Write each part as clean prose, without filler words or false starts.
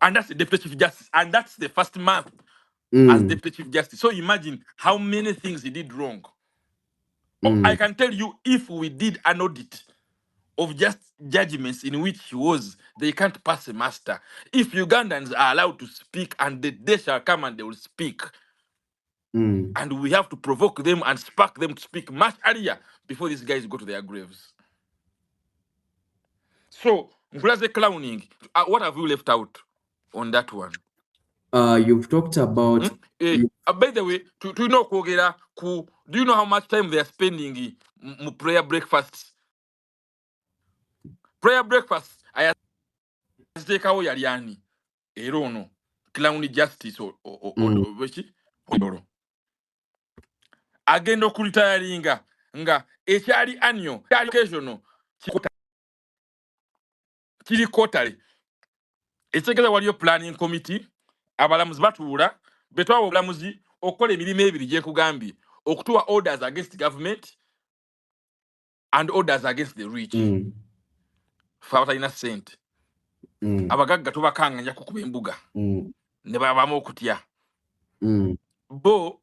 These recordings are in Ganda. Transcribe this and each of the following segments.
And that's the Deputy Chief Justice. And that's the first month as Deputy Chief Justice. So imagine how many things he did wrong. I can tell you, if we did an audit of just judgments in which he was, they can't pass a master. If Ugandans are allowed to speak, and the day shall come and they will speak, and we have to provoke them and spark them to speak much earlier before these guys go to their graves. So, Nkulaze clowning, what have you left out on that one? You've talked about... By the way, to know Kogera, do you know how much time they are spending in prayer breakfasts? Prayer breakfast, I take away Yariani. Erono, clown justice or agendo kulitayaringa nga ekyali anyo occasional kiri kotale ekyegeza waliyo planning committee abalamuzi batuula betwawo obulamuzi okukola emirimu ebiri gye kugambye okutuwa orders against government and orders against the rich. Fabatalina sente abagagga tubakanganya kukuba embuga ne babamu okutya bo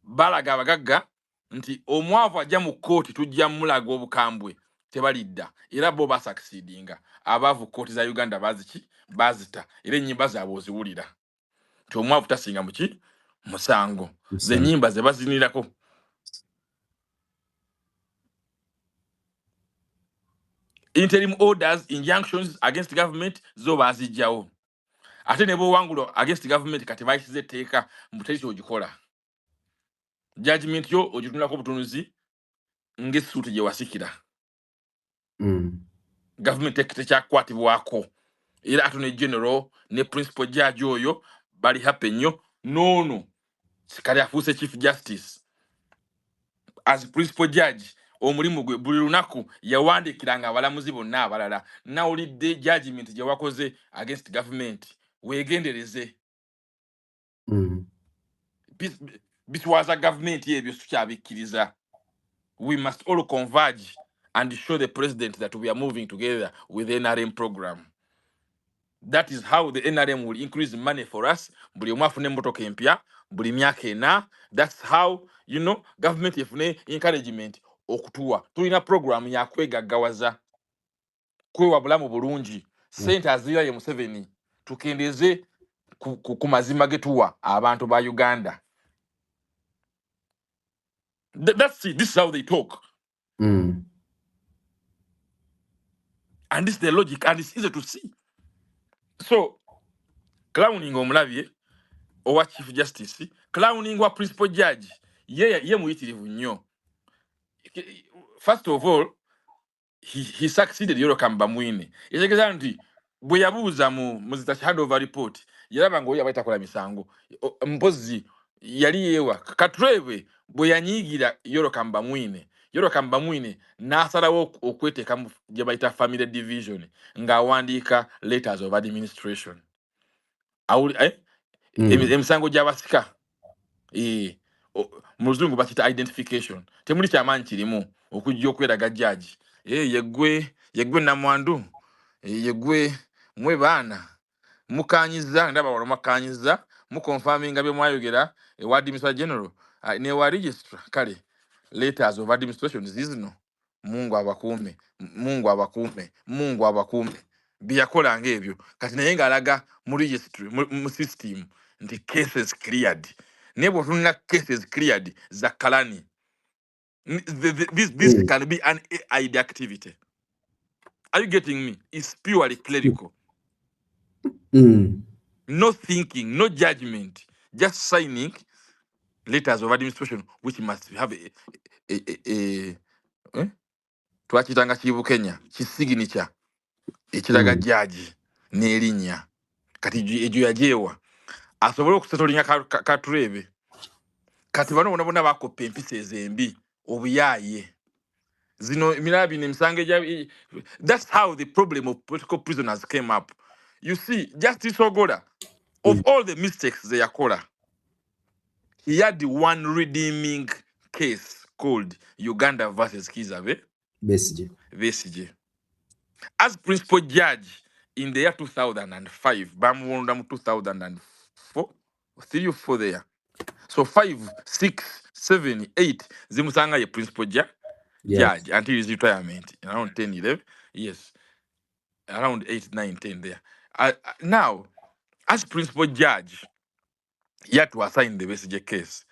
balaga abagagga nti omwavu ajja mu kooti tujja mulaga obukambwe tebalidda era bo basaksidinga abavu kooti za Uganda bazita era ennyimba zaabwe oziwulira nti omwavu tasinga muki musango ze nnyimba ze bazinirako. Interim orders, injunctions against government zo bazijjawo ate ne bowangulo against government kati bayisize etteeka muteri kyogikola judgment yo ogitunulako obutunuzi ng'essuuti gye wasikira. Government tekyakwatibwako era attorney general ne principal judge oyo bali happy nnyo noono kali afuuse chief justice as principal judge omulimu gwe buli lunaku yawandikiranga abalamuzi bonna abalala nawulidde judgment gye wakoze against government weegendereze biswaza government ebyo tukyabikkiriza. We must all converge and show the president that we are moving together with the NRM program. That is how the NRM will increase money for us. Buli omu afune emmotoka empya buli myaka ena. That's how, you know, government efune encouragement okutuwa. Tulina program ya kwegaggawaza kwewa bulamu bulungi. Sente azira ye Museveni tukendeze ku mazima getuwa abantu ba Uganda. That's it. This is how they talk. And this is the logic, and it's easy to see. So, clowning omulabye owa chief justice, clowning wa principal judge, ye muyitirivu nnyo. First of all, he succeeded Yorokamba Mwine. Ekitegeeza nti bwe yabuuza mu zita handover report, yalaba ng'oyo abaita kola misango. Mpozi yali yewa Katwebe bwe yanyiigira Yorokamba Mwine n'asalawo okweteekamu gye bayita family division ng'awandiika letters of administration. Emisango gy'abasika mu luzungu bakita identification. Temuli kyamaanyi kirimu okujja okweraga judge. Yegwe namwandu yegwe mwe baana mukanyiza ndaba wano makanyiza mu confirminga bye mwayogera ewa administrator general ne wa registrar kale letters of administration zizino Mungu abakuume byakola ng'ebyo kati naye ng'alaga mu registry mu system nti cases cleared ne bw'otunula cases cleared za kalani. This can be an AI activity. Are you getting me? It's purely clerical. No thinking, no judgment, just signing letters of administration, which must have twakitanga Kibukenya kisignature ekiraga judge n'erinnya kati egyo yajeewa asobole okusettolinga Katulebe kati bano bonna bakopa empisa ezembi obuyaaye zino emirala bino emisango egya. That's how the problem of political prisoners came up. You see, Justice Ogola, of all the mistakes they yakola, he had one redeeming case called Uganda versus Kizabe Besigye. As principal judge in the year 2005 bamuwonda mu 2004 3 or 4 there. So 5, 6, 7, 8 zimusanga ye principal Yes. judge until his retirement around 10, 11. Yes, around 8, 9, 10 there. Now, as principal judge, he had to assign the BCJ case.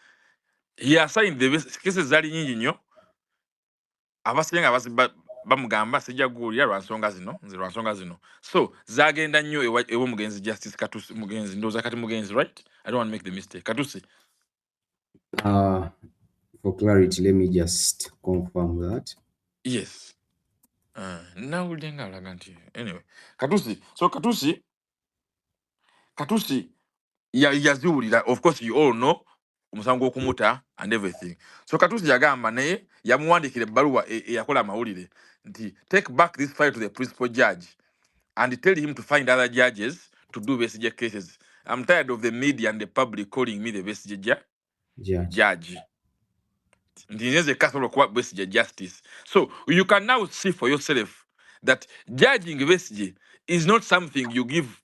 He assigned the cases zali nyingi nnyo. Abasinga bamugamba sijja guulira lwa nsonga zino. So zagenda nnyo ewo mugenzi Justice Katusi mugenzi ndoza kati mugenzi, right? I don't want to make the mistake. Katusi. For clarity, let me just confirm that. Yes. Now anyway. Katusi. So Katusi yaziwulira, of course you all know omusango okumuta and everything. So Katusi yagamba naye yamuwandikira ebbaluwa eyakola amawulire nti take back this file to the principal judge and tell him to find other judges to do BCJ cases. I'm tired of the media and the public calling me the BCJ judge. There's a castle of BCJ justice. So you can now see for yourself that judging BCJ is not something you give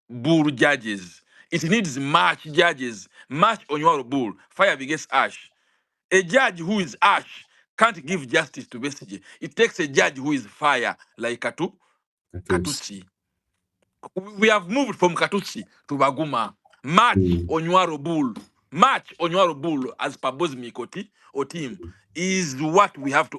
bull judges. It needs much judges, much on your bull. Fire begets ash. A judge who is ash can't give justice to BCJ. It takes a judge who is fire, like Katusi. We have moved from Katusi to Baguma. March Onywaro Bull. March Onywaro Bull as per Bosmikoti or team is what we have to.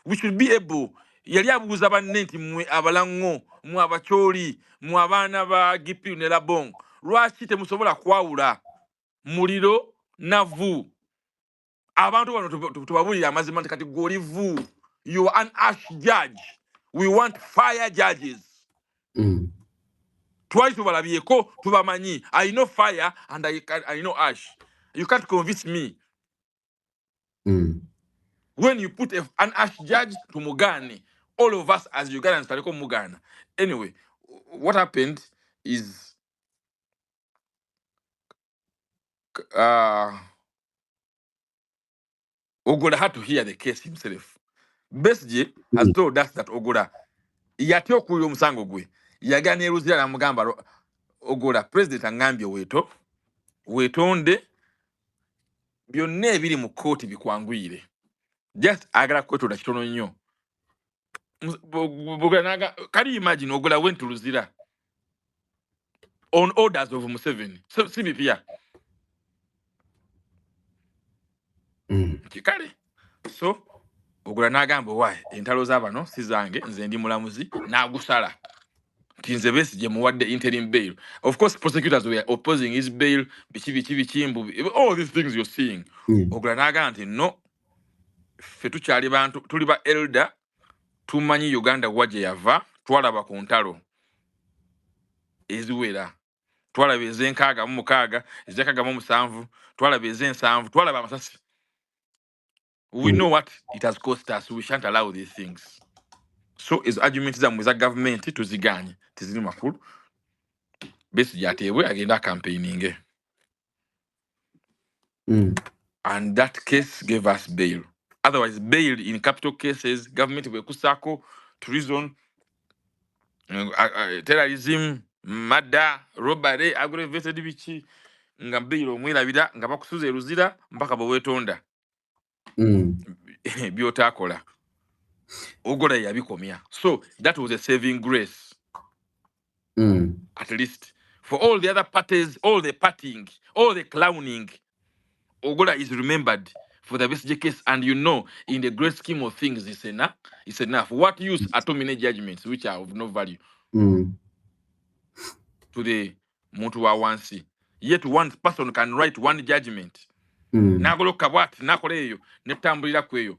We should be able. Yali abuuza banne nti mmwe abalango, mmwe abacholi, mmwe abaana ba Gipiru ne Labong. Lwaki temusobola kwawula muliro navu? Abantu bano tubabulira amazima nti kati golivu. You are an ash judge. We want fire judges. Twice tubalabyeko tubamanyi. I know fire and I know ash. You can't convince me. When you put an ash judge to Mugani, all of us as Ugandans taliko Mugana. Anyway, what happened is Ogola had to hear the case himself. Besje has told us that Ogola yatyo okuwulira omusango gwe yagana eruzira namugamba Ogola president angambye weetonde byonna ebiri mu kooti bikwanguyire. Just agala kwetonda kitono nnyo. Can you imagine Ogola went to Luzira on orders of Museveni? So CBP. Kikale. So Ogola nagamba why entalo z'abano si zange nze ndi mulamuzi n'agusala. Nze Besigye muwadde interim bail. Of course prosecutors were opposing his bail, bichimbu, all these things you're seeing. Ogola nagamba nti no, ffe tukyali bantu tuli ba elder, tumanyi Uganda waje yava, twalaba ku ntalo eziwera. Twalaba ez'enkaaga mu mukaaga, ez'enkaaga mu musanvu, twalaba ez'ensanvu, twalaba amasasi. We know what it has cost us. We shan't allow these things. So his argument is that government tuziganye tiziri makulu. Besigye ateebwe agenda campaigning. And that case gave us bail. Otherwise, bail in capital cases, government will kusako, treason, terrorism, murder, robbery, aggravated bichi, nga bail omwirabira nga bakusuza eruzira mpaka bwewetonda. Byotakola. Ogola yabikomya. So that was a saving grace. At least for all the other parties, all the partying, all the clowning, Ogola is remembered for the BCJ case, and you know, in the great scheme of things, it's enough. What use are too many judgments which are of no value to the Mutuwa Wansi? Yet one person can write one judgment. Nagolo kabwat, nakoleyo, netambulira kweyo.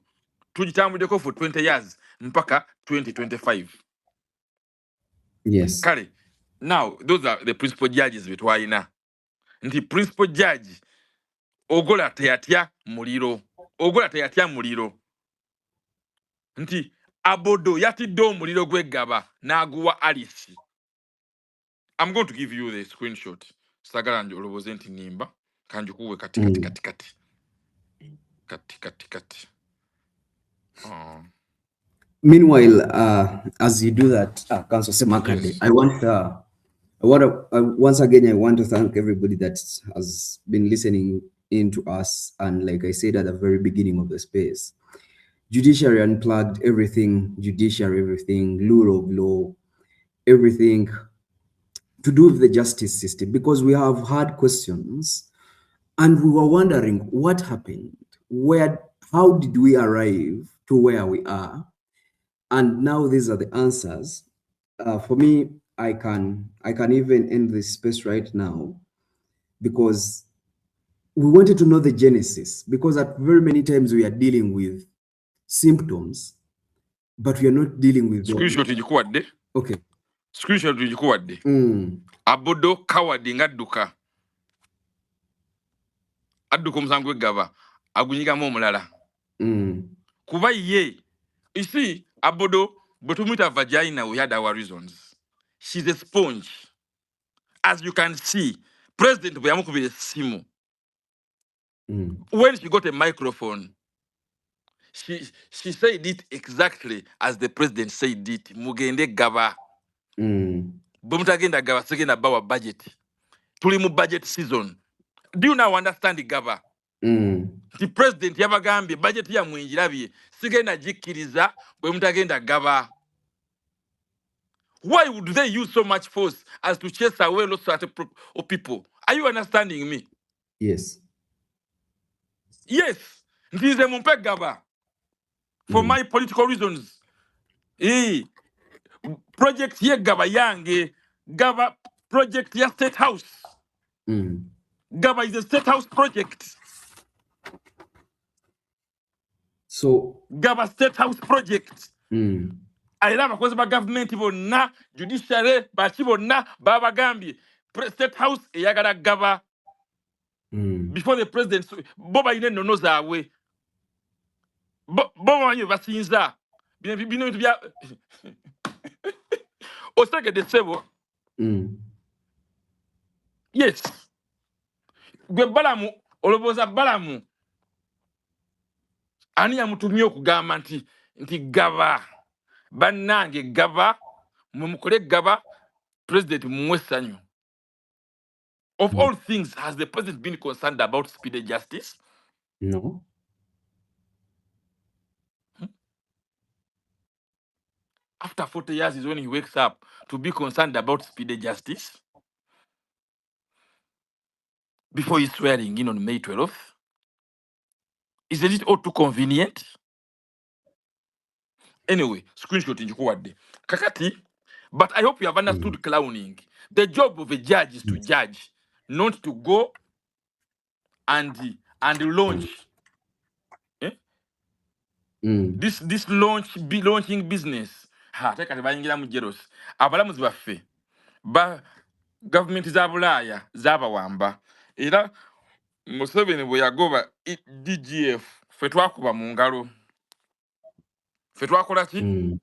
Tujitambulireko for 20 years, mpaka 2025. Yes. Kale. Now, those are the principal judges betwaina. The principal judge, Ogola teyatya muliro. Ogola teyatya muliro. Nti abodo yatidde omuliro gw'eggaba n'aguwa Alice. I'm going to give you the screenshot. Sagala nti olowooze nti ngimba kanjikuwe kati. Meanwhile, as you do that, Council Ssemakadde, Yes. I want to once again, I want to thank everybody that has been listening in to us. And like I said at the very beginning of the space, Judiciary Unplugged, everything, Judiciary, everything, rule of law, everything to do with the justice system, because we have had questions and we were wondering what happened, how did we arrive to where we are? And now these are the answers. For me, I can even end this space right now, because we wanted to know the genesis, because at very many times we are dealing with symptoms, but we are not dealing with Screenshot igikuwadde. okay. Screenshot igikuwadde. Abodo kawadi ngadduka. Adduka omusango gw'eggaba agunyigamu omulala. Kuba ye. You see, Abodo, but we meet a vagina, we had our reasons. She's a sponge. As you can see, President Buyamukubire Simu, when she got a microphone, she said it exactly as the president said it. Mugende gaba. Bumutagenda gaba, segenda bawa budget. Tuli mu budget season. Do you now understand the gaba? The president yabagambye budget ya mwinjirabye sigenda jikkiriza bwe mutagenda gaba. Why would they use so much force as to chase away lots of people? Are you understanding me? Yes. Yes. Ntize mumpe gaba. For my political reasons. Project ye gaba yange. Gaba project ya State House. Gaba is a State House project. So Gaba State House project. I love abakozi ba government bonna, judiciary baki bonna babagambye State House eyagala gaba. Before the president, bo balina ennono zaabwe. Bo bamanyi basinza. Bino bintu bya osegedde ssebo. Yes. Gwe Balamu, olowooza Balamu ani yamutumye okugamba nti gaba. Bannange gaba, mukole gaba, president mumuwe essanyu. Of all things, has the president been concerned about speedy justice? No. After 40 years is when he wakes up to be concerned about speedy justice? Before he's swearing in on May 12th? Isn't it all too convenient? Anyway, screenshot njikuwadde. Kakati, but I hope you have understood clowning. The job of a judge is to judge, not to go and launch. This launching business. Tekati bayingira mu jealous. Abalamuzi baffe. Government za Bulaaya zabawamba. Era Museveni bwe yagoba DGF ffe twakuba mu ngalo. Ffe twakola ki?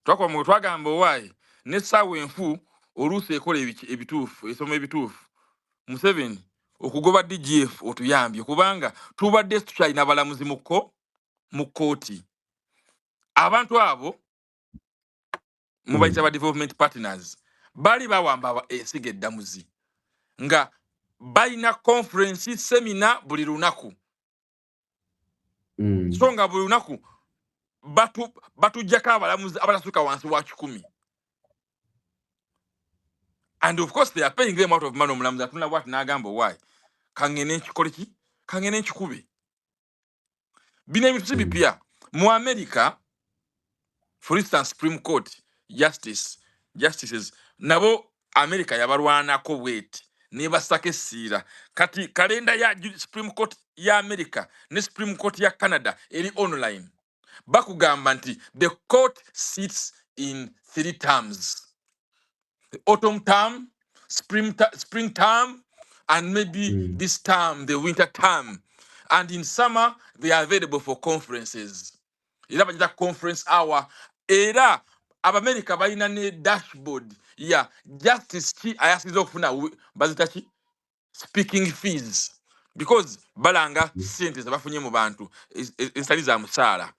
Twakuba mu twagamba owaayi n'essaawa enfu oluusi ekola ebituufu, esoma ebituufu. Museveni okugoba DGF otuyambye kubanga tubadde tukyalina balamuzi mu kkooti. Abantu abo mu bayita ba development partners bali bawamba ensiga eddamuzi nga balina conference seminar buli lunaku. So nga buli lunaku batujjako abalamuzi abatasuka wansi wa 100. And of course they are paying them out of money. Omulamuzi atunula bwati n'agamba why kangene nkikole ki kangene nkikube. Bino ebintu si bipya mu America. For instance, Supreme Court justices nabo America yabalwanako bweti nebasaka essiira. Kati kalenda ya Supreme Court ya America ne Supreme Court ya Canada eri online. Bakugamba nti the court sits in 3 terms. Autumn term, spring term, and maybe this term, the winter term. And in summer, they are available for conferences. Era bajita conference hour. Era Abamerica balina ne dashboard. Yeah, justice ki ayasiza okufuna bazita ki speaking fees. Because balanga sente zabafunye mu bantu ensali za musaala.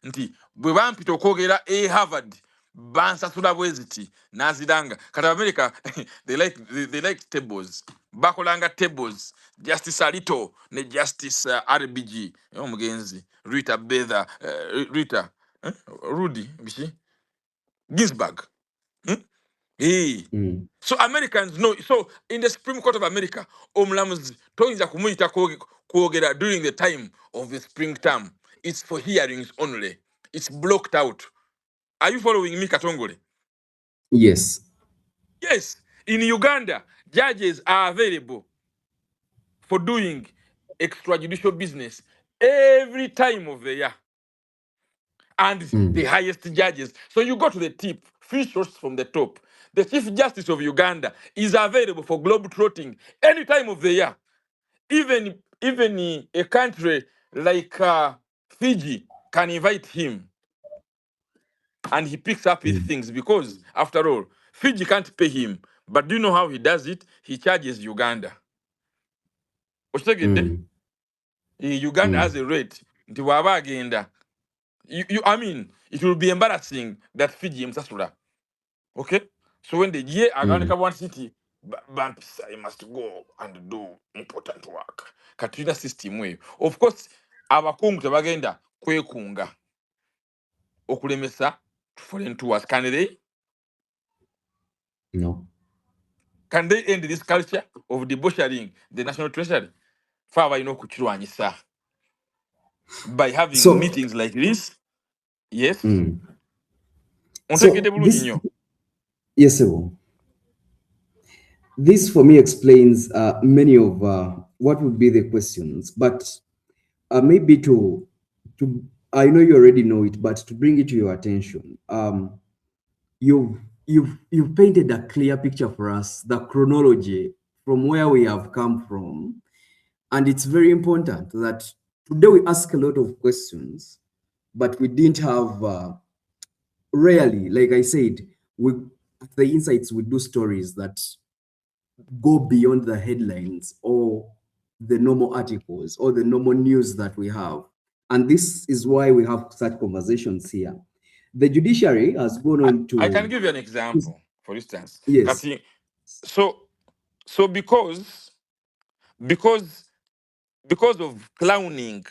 nti bwe bampita okwogera Harvard bansasula bweziti naziranga kati America they like tables bakolanga tables Justice Alito ne Justice RBG omugenzi Rita Betha Rita Rudy bishi Ginsburg So Americans know. So in the Supreme Court of America, omulamuzi toyinza kumuyita kwogera during the time of the spring term. It's for hearings only. It's blocked out. Are you following me, Katongole? Yes. Yes. In Uganda, judges are available for doing extrajudicial business every time of the year. And the highest judges. So you go to the tip, few shots from the top. The Chief Justice of Uganda is available for globe trotting any time of the year. Even a country like Fiji can invite him and he picks up his things because, after all, Fiji can't pay him. But do you know how he does it? He charges Uganda. Uganda has a rate. Nti waba agenda. I mean, it will be embarrassing that Fiji msasula. Okay? So when the year Aganda one city, Bampisa, must go and do important work. Katrina system way. Of course, abakungu tebagenda kwekunga okulemesa foreign tours. Can they? No. Can they end this culture of debauchering the national treasury? Fava kuchirwanyisa. By having meetings like this. Yes. So this, yes, sir. This for me explains many of what would be the questions, but maybe to I know you already know it, but to bring it to your attention, you've painted a clear picture for us, the chronology from where we have come from, and it's very important that today we ask a lot of questions, but we didn't have rarely, like I said, the insights we do stories that go beyond the headlines or the normal articles or the normal news that we have. And this is why we have such conversations here. The judiciary has gone on to... I can give you an example, for instance. Yes. So because of clowning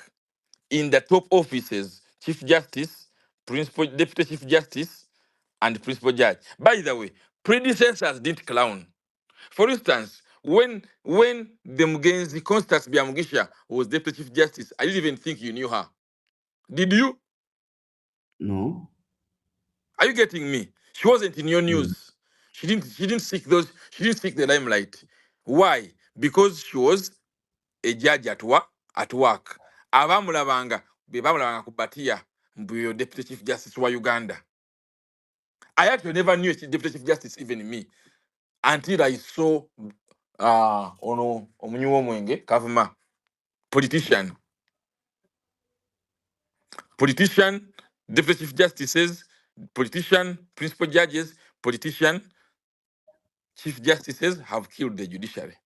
in the top offices, Chief Justice, Principal Deputy Chief Justice, and Principal Judge. By the way, predecessors didn't clown. For instance, when the Mugenzi Constance Biamugisha was Deputy Chief Justice, I didn't even think you knew her. Did you? No. Are you getting me? She wasn't in your news. She didn't seek the limelight. Why? Because she was a judge at work. Abamulabanga kubatia mbuyo Deputy Chief Justice wa Uganda. I actually never knew a Deputy Chief Justice, even me, until I saw Omunyuwo Mwenge Kavuma, politician, Deputy Chief Justices, politician, principal judges, politician, Chief Justices have killed the judiciary.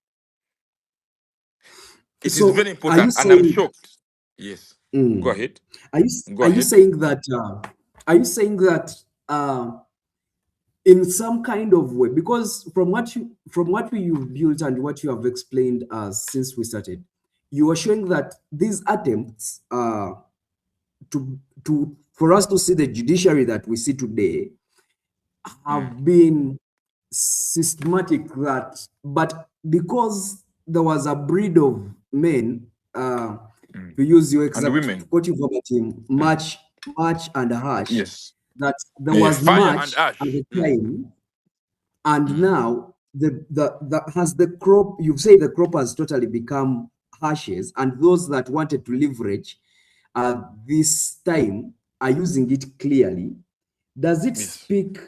It is very important, and I'm shocked. Yes, go ahead. Are you saying that? Are you saying that in some kind of way? Because from what you've built and what you have explained since we started, you are showing that these attempts for us to see the judiciary that we see today have been systematic, but because there was a breed of men, to use your exact quoting verbatim, much and harsh. Yes. That there was fire much and ash at the time, and now the crop. You say the crop has totally become harshes, and those that wanted to leverage this time are using it clearly. Does it speak?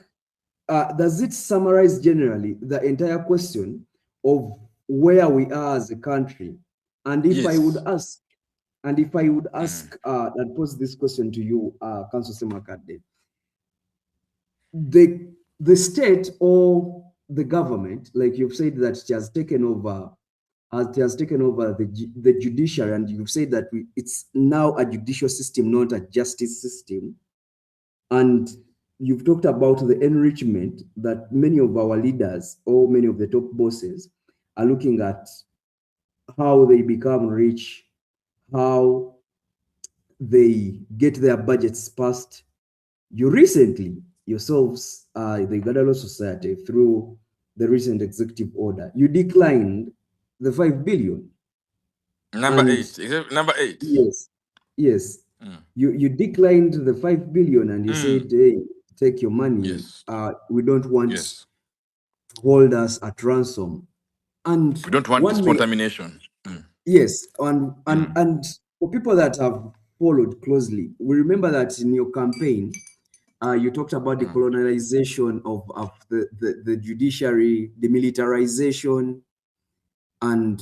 Does it summarize generally the entire question of where we are as a country? And if I would ask, and pose this question to you, Council ssemakadde, the state or the government, like you've said, that it has taken over it has taken over the judiciary, and you've said that it's now a judicial system, not a justice system. And you've talked about the enrichment that many of our leaders or many of the top bosses are looking at, how they become rich, how they get their budgets passed. You recently, yourselves, the Uganda Law Society, through the recent executive order, you declined the 5 billion. Number And 8. Number 8. yes, yes. You declined the 5 billion and you said, hey, take your money. Yes. We don't want Yes. to hold us at ransom. And We don't want this one may, contamination. yes, and for people that have followed closely, we remember that in your campaign, you talked about the colonization of the judiciary, the militarization, and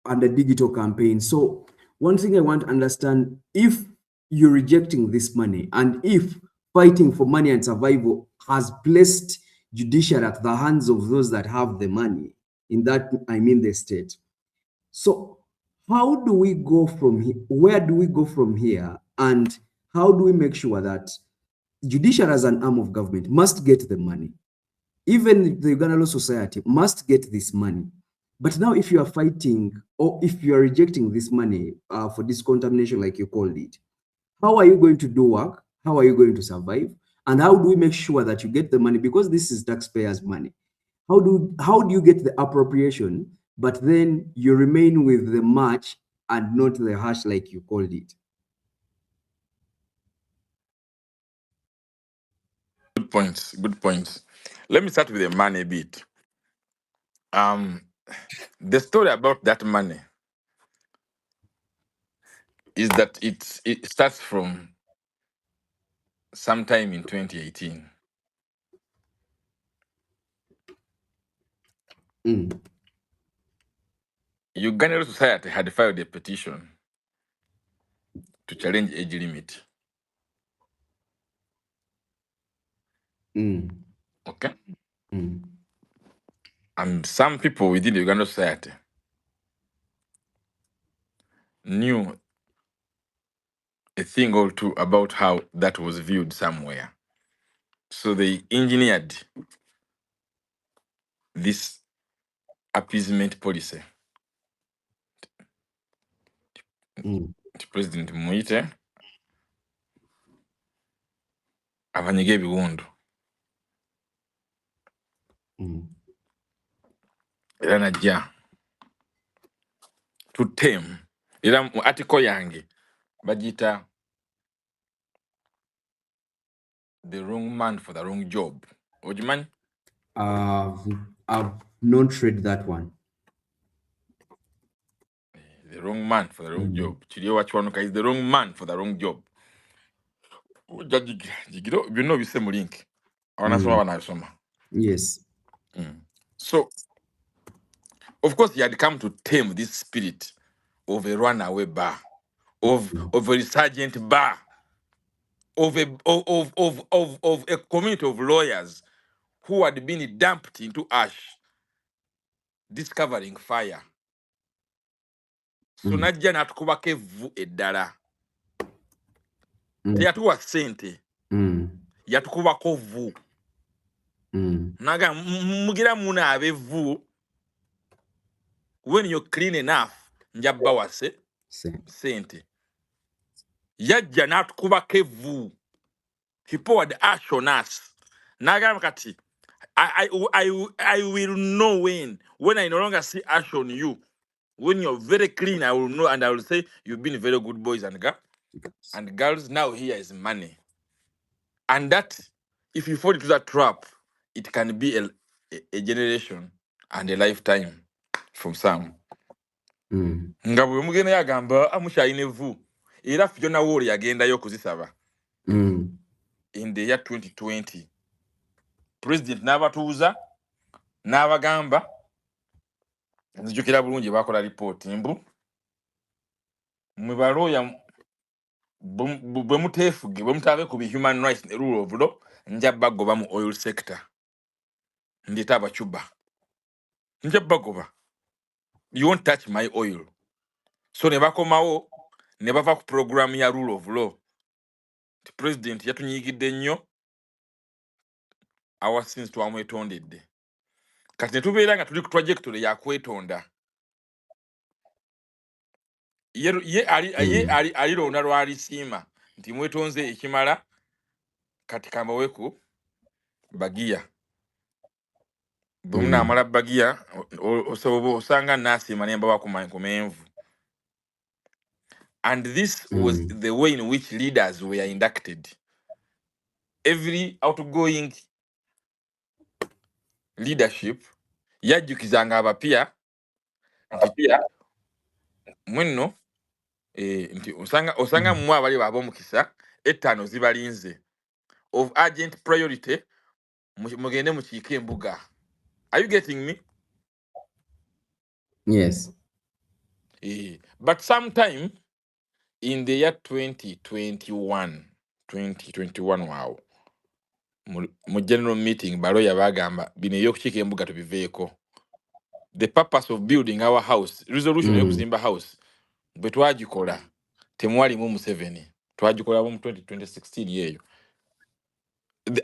the digital campaign. So one thing I want to understand, if you're rejecting this money and if fighting for money and survival has placed judiciary at the hands of those that have the money, in that I mean the state. So how do we go from here? Where do we go from here? And how do we make sure that judiciary as an arm of government must get the money? Even the Uganda Law Society must get this money. But now if you are fighting or if you are rejecting this money for this contamination, like you called it, how are you going to do work? How are you going to survive? And how do we make sure that you get the money? Because this is taxpayers' money. How do you get the appropriation, but then you remain with the match and not the hash, like you called it? Good points. Good points. Let me start with the money bit. The story about that money is that it starts from sometime in 2018. Uganda Society had filed a petition to challenge age limit. Okay? And some people within the Uganda Society knew a thing or two about how that was viewed somewhere. So they engineered this appeasement policy. President Muite abanyiga ebiwundu era najja to tame, era mu article yange bagita the wrong man for the wrong job. Ojimanyi? I've not read that one. The wrong man for the wrong job. Chiriyo wachiwanuka is the wrong man for the wrong job. Jigiro, you know, we say mu link. Wanasoma wanasoma. Yes. So, of course, he had come to tame this spirit of a runaway bar, of a resurgent bar, of a community of lawyers who had been dumped into ash, discovering fire. So najja natukubako evvu eddala. Teyatuwa ssente. Yatukubako vvu. Naga mugira munaabe evvu. When you're clean enough, njabba wase ssente. Yajja natukubako evvu. He poured ash on us. Naga kati, I will know when I no longer see ash on you. When you're very clean, I will know, and I will say you've been very good boys and girls. Now here is money, and that if you fall into that trap, it can be a generation and a lifetime from some. Nga bwe mugenda yagamba amushayine vu era Fiona Wall yagendayo kuzisaba in the year 2020. President n'abatuuza n'abagamba, nzijukira bulungi bakola report mbu mwe balooya bwe muteefuge bwe mutaabe ku human rights ne rule of law, nja bagoba mu oil sector. Ndita abacuba nja bagoba. You won't touch my oil. So ne bakomawo ne bava ku program ya rule of law. The president yatunyigidde nnyo awasinzi twamwetondedde. Kati ne tubeera nga tuli ku trajectory ya kwetonda. Ye alironda lwalisiima nti mwetonze ekimala kati kambaweku bagiya. Bwe munaamala bagiya osanga naasiima ne mbawa ku menvu. And this was the way in which leaders were inducted. Every outgoing leadership yajjukizanga abapya nti mwenno nti osanga mmwe abali ab'omukisa ettaano zibalinze. Of urgent priority mugende mukiike embuga. Are you getting me? Yes. But sometime in the year 2021 wow, mu general meeting baloya bagamba bino eby'okukiika embuga tubiveeko. The purpose of building our house, resolution y'okuzimba house, bwe twagikola temwalimu Museveni. Twagikola mu 2016 yeeyo.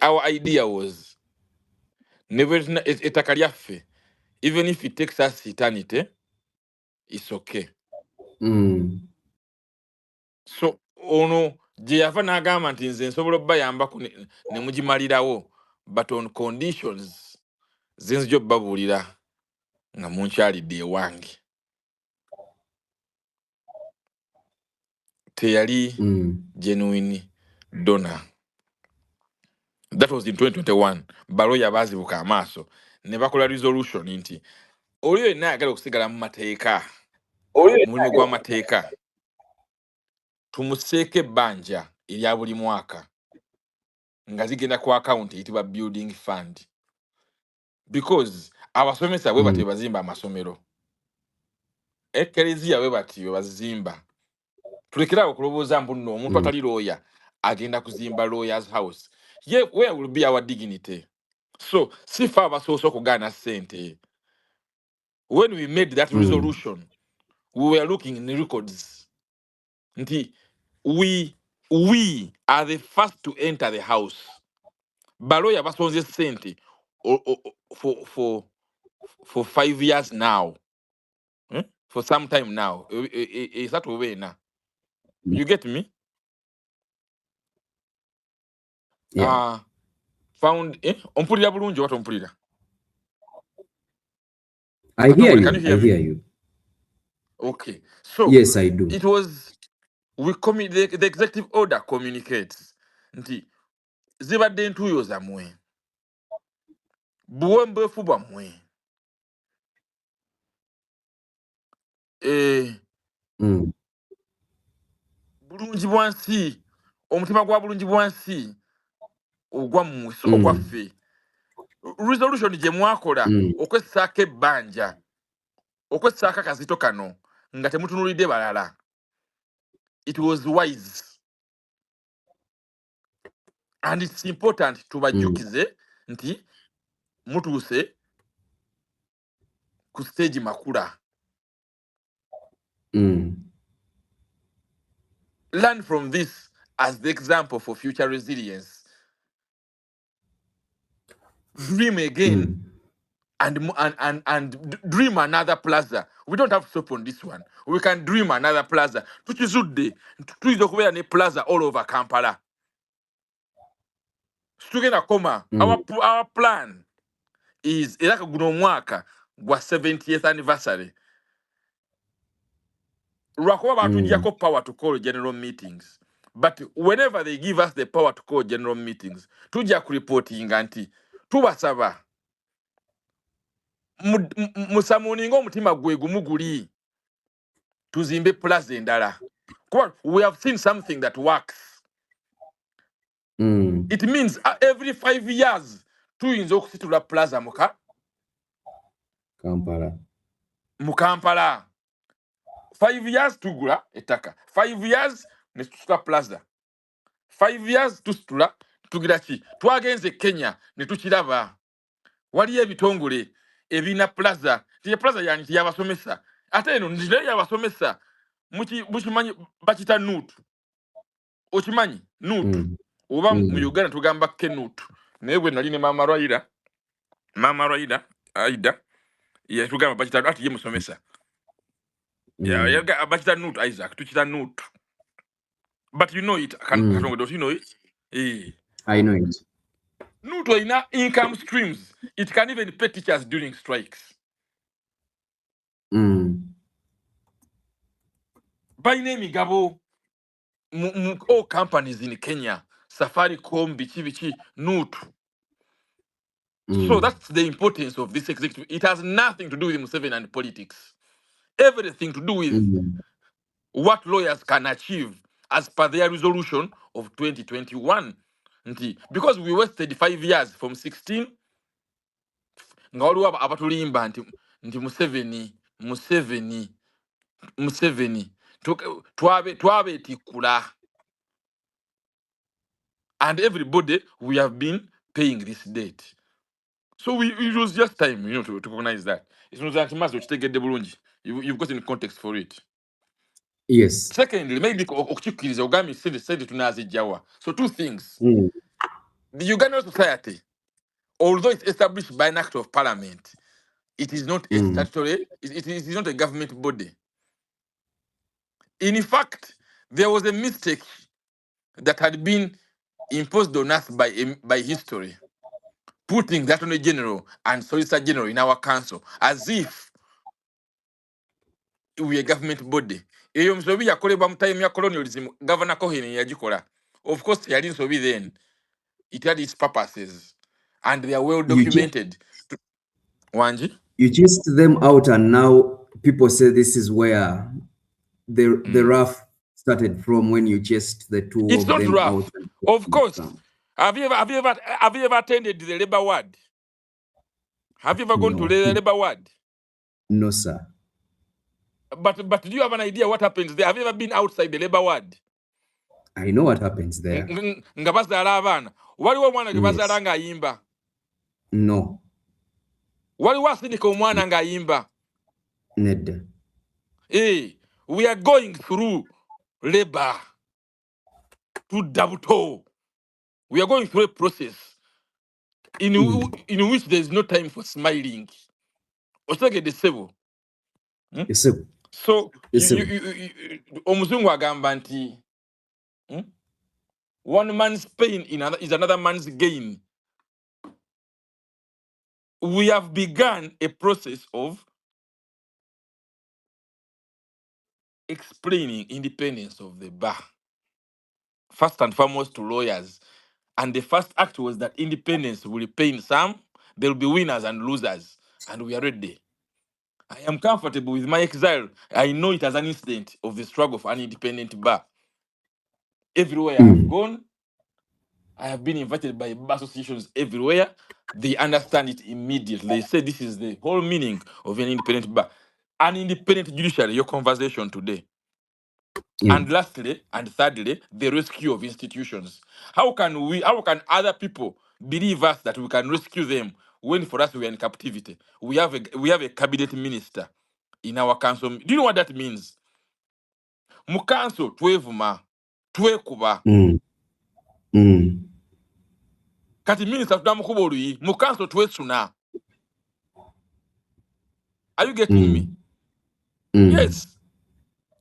Our idea was never ettaka lyaffe, even if it takes us eternity, it's okay. So ono gye yava n'agamba nti nze nsobola obbayambako ne mugimalirawo, but on conditions ze nzija obbabuulira nga munkyalidde ewange. Teyali genuine donor. That was in 2021. Baloya baazibuka amaaso ne bakola resolution nti oli yenna ayagala okusigala mu mateeka, mulimu gw'amateeka, tumuseeko ebbanja erya buli mwaka nga zigenda ku account eyitibwa building fund. Because abasomesa bwe bati bazimba amasomero, ekereziya bwe bati bazimba. Tulekerawo okulowooza mbu nno omuntu atali lawyer agenda kuzimba lawyer's house. Where will be our dignity? So si ffe abasoose okugaana ssente. When we made that resolution, we were looking in the records. Nti we are the first to enter the house. Baloya basonze ssente for 5 years now. For some time now. Esatu wena. You get me? Yeah. Found ompulira bulungi what ompulira? I hear you. Can you hear I me? hear you. Okay. So yes, I do. It was the executive order communicates nti zibadde ntuuyo zammwe, buwembeefu bwammwe, bulungi bwansi, omutima gwa bulungi bwansi ogwammwe so ogwaffe. Resolution gye mwakola okwessaako ebbanja, okwessaako akazito kano nga temutunulidde balala. It was wise. And it's important tubajjukize nti mutuuse ku stage makula. Learn from this as the example for future resilience. Dream again and dream another plaza. We don't have to stop on this one. We can dream another plaza. Tukizudde tuyinza okubeera ne plaza all over Kampala. Tugenda koma. Our plan is era guno omwaka gwa 70th anniversary. Lwakuba batuggyako power to call general meetings. But whenever they give us the power to call general meetings, tujja kureportinga nti tubasaba musamuninga omutima gwe gumu guli tuzimbe plaza endala. We have seen something that works. It means every 5 years tuyinza okusitula plaza Kampala. 5 years tugula ettaka. 5 years ne tusitula plaza. 5 years tusitula tugira ki? Twagenze Kenya ne tukiraba. Waliyo ebitongole ebina plaza. Tiye plaza yani tiyabasomesa. ate eno ndire yabasomesa mukimanyi bakita nutu okimanyi nutu oba mu Uganda tugamba kenutu naye bwe nali ne Maama Raida Aida yatugamba bakita ati ye musomesa bakita nutu Isaac tukita nutu but you know it don't you know it I know it. nutu ina income streams it can even pay teachers during strikes balina emigabo all companies in Kenya Safaricom bichi nutu. So that's the importance of this executive. It has nothing to do with Museveni and politics. Everything to do with what lawyers can achieve as per their resolution of 2021. Because we wasted 5 years from 16 nga waliwo abatulimba nti Museveni twabetikula, and everybody we have been paying this debt. So it was just time, to recognize that. It's not that much to take the bulungi. You've got in context for it. Yes. Secondly, maybe okukikkiriza ogambye sente tunazijjawa. So two things. The Ugandan society, although it's established by an act of parliament, it is not a statutory, it is not a government body. In fact, there was a mistake that had been imposed on us by history, putting the Attorney General and Solicitor General in our council as if we are a government body. Eyo msobi yakolebwa mu time ya colonialism, Governor Cohen yagikola. Of course, yali nsobi then. It had its purposes, and they are well documented. Wanji? You chased them out, and now people say this is where the rough started from, when you chased the two It's of not them rough. out. Of course. Have you ever attended the labor ward? Have you ever gone to the labor ward? No, sir. But do you have an idea what happens there? Have you ever been outside the labor ward? I know what happens there. Nga bazaala abaana. Waliwo omwana gwe bazaala ng'ayimba. No. Waliwo asindika omwana ng'ayimba. Nedda. We are going through labor to Dabuto. We are going through a process in which there is no time for smiling. Osegede sebo. So omuzungu agamba nti one man's pain is another man's gain. We have begun a process of explaining independence of the bar, first and foremost to lawyers. And the first act was that independence will pain some, there will be winners and losers, and we are ready. I am comfortable with my exile. I know it as an incident of the struggle for an independent bar. Everywhere I have gone, I have been invited by bar associations everywhere. They understand it immediately. They say this is the whole meaning of an independent bar. An independent judiciary, your conversation today. And lastly, and thirdly, the rescue of institutions. How can other people believe us that we can rescue them when for us we are in captivity? We have a cabinet minister in our council. Do you know what that means? Mu council twevuma, twekuba. Kati minister tudamukuba oluyi, mu council twesuna. Are you getting me? Yes.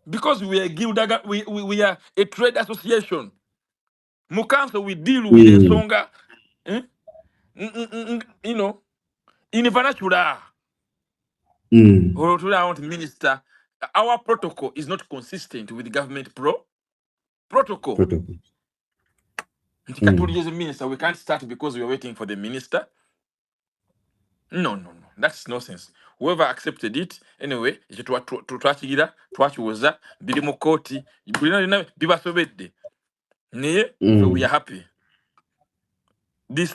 Because we are we are a trade association. Mu council we deal with a songa. In vernacular. Or to our minister, our protocol is not consistent with the government protocol. As a minister, we can't start because we are waiting for the minister. No. That's nonsense. Whoever accepted it, anyway, twachiwoza, bili mu koti, bibasobedde. So we are happy. This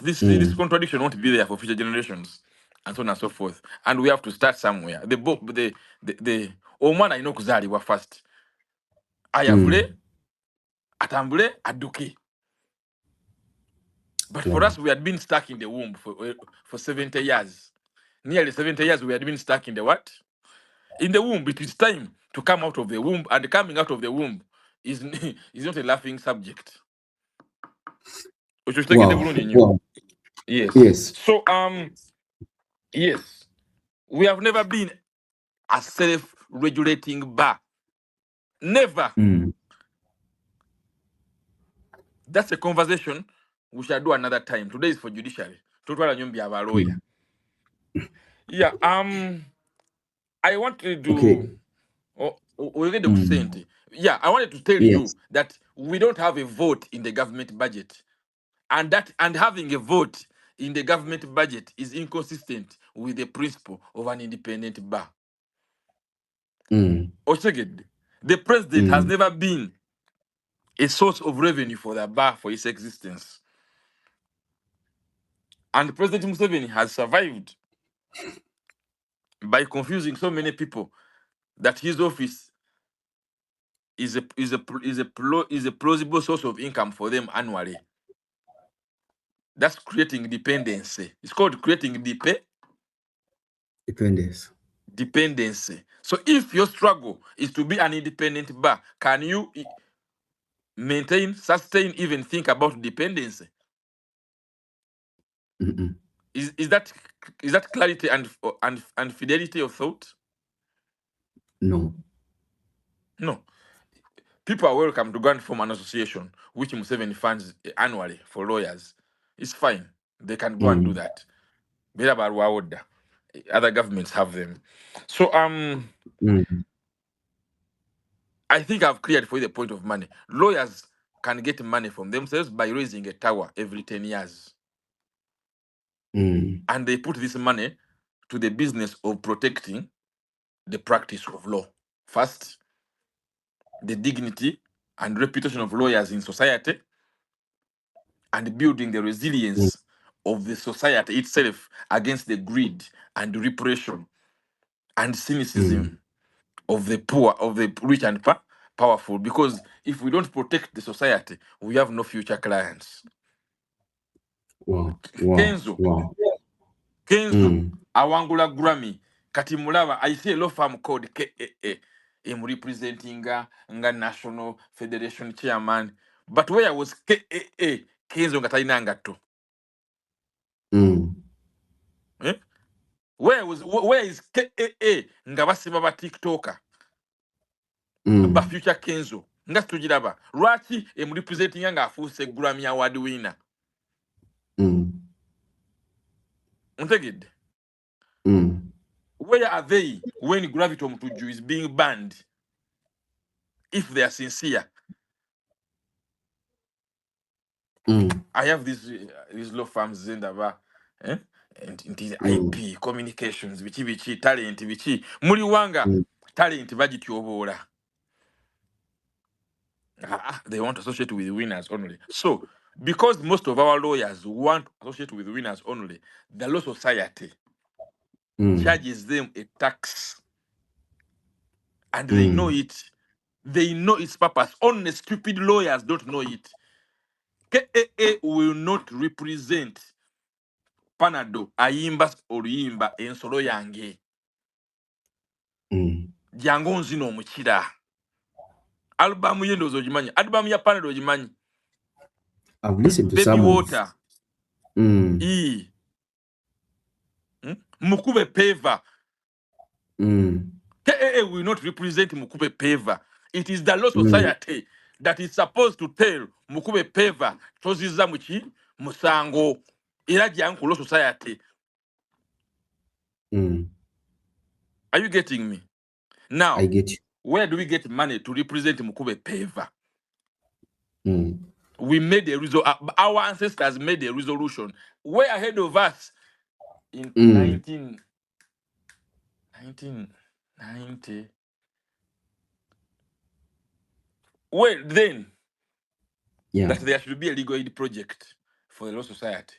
contradiction won't be there for future generations, and so on and so forth. And we have to start somewhere. The omwana alina okuzaalibwa first. Ayavule, atambule, adduke. But for us, we had been stuck in the womb for 70 years. Nearly 70 years we had been stuck in the what? In the womb, it is time to come out of the womb, and coming out of the womb is, is not a laughing subject. Wow. Wow. Yes. Yes. So yes, we have never been a self-regulating bar. Never. Mm. That's a conversation we shall do another time. Today is for judiciary. Tutwala nyumbi aba lawyer. Mm. Yeah. I wanted Okay. to. We get the Mm. percent. Yeah, I wanted to tell you Yes. that we don't have a vote in the government budget, and having a vote in the government budget is inconsistent with the principle of an independent bar. Mm. Osheged, the president has Mm. never been a source of revenue for the bar for its existence. And President Museveni has survived by confusing so many people that his office is a plausible source of income for them annually. That's creating dependency. It's called creating Dependence. dependency. So if your struggle is to be an independent bar, can you maintain, sustain, even think about dependency? Mm-mm. Is that clarity and fidelity of thought? No. No. People are welcome to go and form an association which Museveni funds annually for lawyers. It's fine. They can go and do Mm. that. Bela barua order. Other governments have them. So Mm. I think I've cleared for you the point of money. Lawyers can get money from themselves by raising a tower every 10 years. Mm. And they put this money to the business of protecting the practice of law. First, the dignity and reputation of lawyers in society, and building the Mm. resilience of the society itself against the greed and repression and Mm. cynicism of the poor, of the rich and powerful. Because if we don't protect the society, we have no future clients. Wow. Wow. Kenzo, Wow. Kenzo, Mm. awangula Grammy, kati mulaba, I see a law firm called KAA. I'm representing nga National Federation Chairman. But where was KAA? Kenzo nga talina ngatto. Mm. Eh? Where is KAA nga basiba ba TikToker ba Mm. future Kenzo nga tujiraba lwaki representing nga afuuse Grammy Award winner Mm. untegedde. Mm. Where are they when Gravity Omutuju is being banned if they are sincere? Mm. I have these law firms zendaba and it is Mm. IP communications bichi talent bichi muri wanga Mm. talent bagityobola. They want to associate with winners only. So, because most of our lawyers want to associate with winners only, the law society Mm. charges them a tax, and they know Mm. it. They know its purpose. Only stupid lawyers don't know it. KAA will not represent Panado, Ayimba, Oluyimba, Ensolo Yange. Mm. Jango nzino omukira. Albamu ye ndozo ogimanyi. Albamu ya Panado ogimanyi. I've listened to Baby some of. Water. Mm. Mukube Peva. Mm. KAA will not represent Mukube Peva. It is the law Mm. society that is supposed to tell Mukube Peva toziza muki musango. Era jangu law society. Mm. Are you getting me? I Now, get you. where do we get money to represent Mukube Peva? Mm. We made a our ancestors made a resolution way ahead of us in Mm. 1990. Well, then Yeah. that there should be a legal aid project for the law society.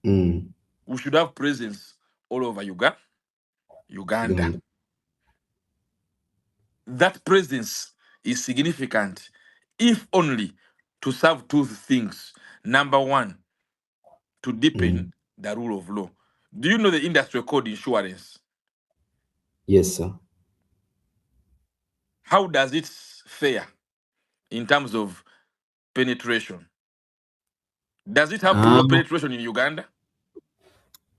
Mm. We should have presence all over Uganda. Uganda. That presence is significant, if only to serve two things. Number one, to Mm. deepen the rule of law. Do you know the industry called insurance? Yes, sir. How does it fare in terms of penetration? Does it have rural penetration in Uganda?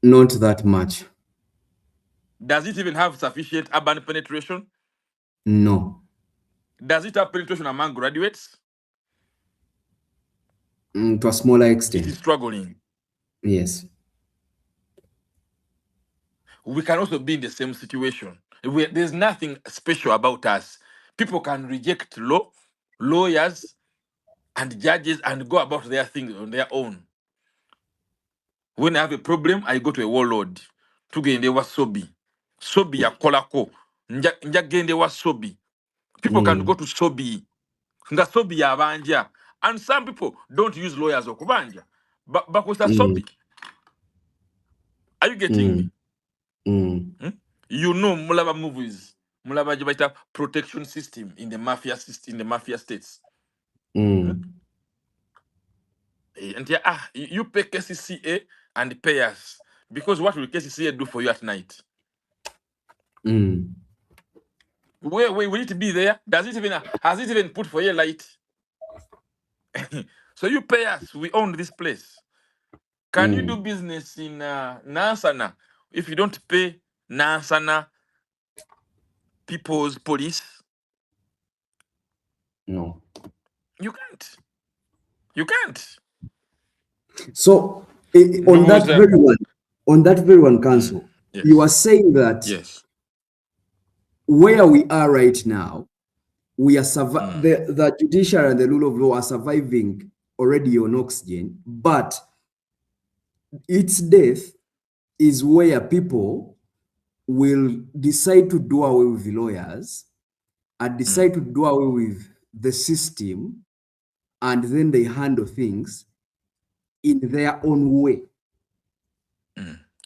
Not that much. Does it even have sufficient urban penetration? No. Does it have penetration among graduates? To a smaller It extent. is struggling. Yes. We can also be in the same situation. There's nothing special about us. People can reject lawyers, and judges and go about their things on their own. When I have a problem, I go to a warlord. Tugende wa sobi. Sobi ya kolako. Njagende wa sobi. People can go to sobi. Nga sobi ya banja. And some people don't use lawyers okubanja. But bakusa sobi. Are you getting me? You know mulaba movies. Mulaba jibaita protection system in the mafia system, in the mafia states. And you pay KCCA and pay us. Because what will KCCA do for you at night? Where will it be there? Has it even put for your light? So you pay us. We own this place. Can you do business in Nansana if you don't pay Nansana People's Police? No. You can't. You can't. So on that very one, Council, yes. you are saying that Yes. where we are right now, we are the judiciary and the rule of law are surviving already on oxygen, but its death is where people will decide to do away with the lawyers and decide to do away with the system, and then they handle things in their own way.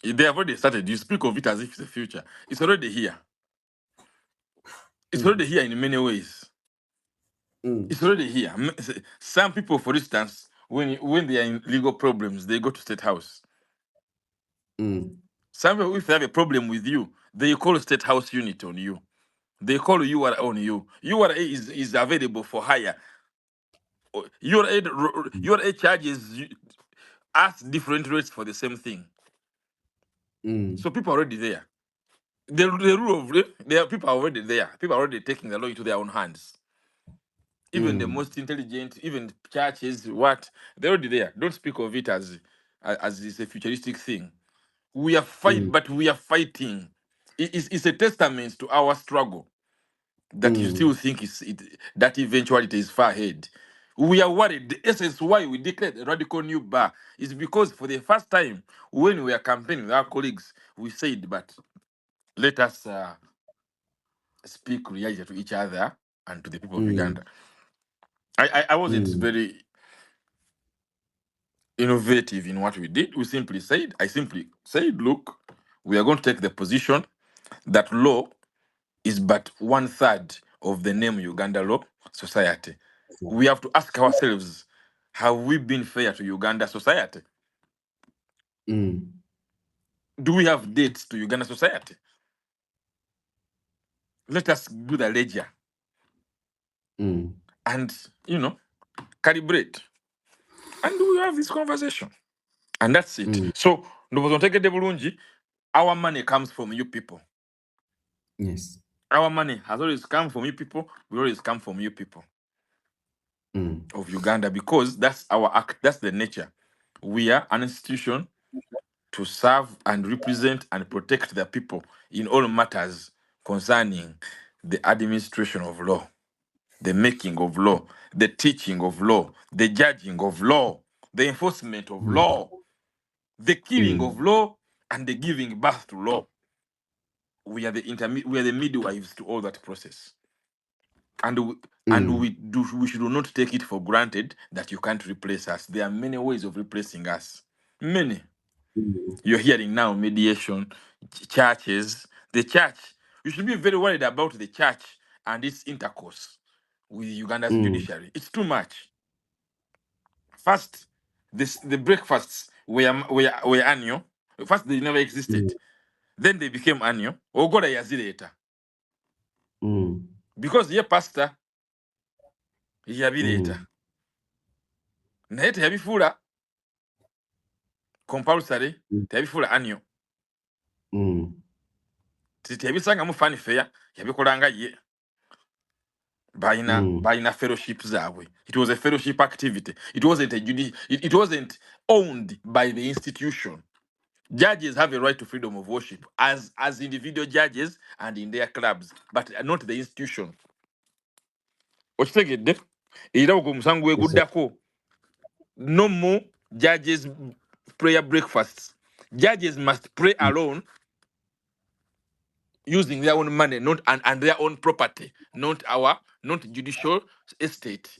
They have already started. You speak of it as if it's the future. It's already here. It's already here in many ways. It's already here. Some people, for instance, when they are in legal problems, they go to State House. Some people, if they have a problem with you, they call a State House unit on you. They call URA on you. URA is available for hire. URA charges ask different rates for the same thing. So people are already there. The rule of there people are already there. People are already taking the law into their own hands. Even the most intelligent, even churches, they're already there. Don't speak of it as it's a futuristic thing. We are but we are fighting. It's a testament to our struggle that you still think that eventuality is far ahead. We are worried. The essence why we declared a radical new bar is because for the first time, when we are campaigning with our colleagues, we said, but let us speak reality to each other and to the people of Uganda. I wasn't very innovative in what we did. I simply said, look, we are going to take the position that law is but 1/3 of the name Uganda Law Society. We have to ask ourselves, have we been fair to Uganda society? Do we have dates to Uganda society? Let us do the ledger and, calibrate. And we have this conversation. And that's it. So, our money comes from you people. Yes. Our money has always come from you people. We always come from you people of Uganda, because that's our act. That's the nature. We are an institution to serve and represent and protect the people in all matters concerning the administration of law, the making of law, the teaching of law, the judging of law, the enforcement of law, the killing of law, and the giving birth to law. We are the midwives to all that process. And we should not take it for granted that you can't replace us. There are many ways of replacing us. Many. You're hearing now mediation, churches, the church. You should be very worried about the church and its intercourse with Uganda's judiciary. It's too much. First, the breakfasts were annual. First, they never existed. Then they became annual. Ogola yazileta. because ye pastor yabireeta naye teyabifuula compulsory, teyabifuula annual, teyabisangamu fanfare, yabikolanga ye balina fellowship zaabwe. It was a fellowship activity. It wasn't it wasn't owned by the institution. Judges have a right to freedom of worship as individual judges and in their clubs, but not the institution. Okitegedde? Era ogwo omusango Yes, sir. weguddako. No more judges prayer breakfasts. Judges must pray alone using their own money, not and their own property, not judicial estate.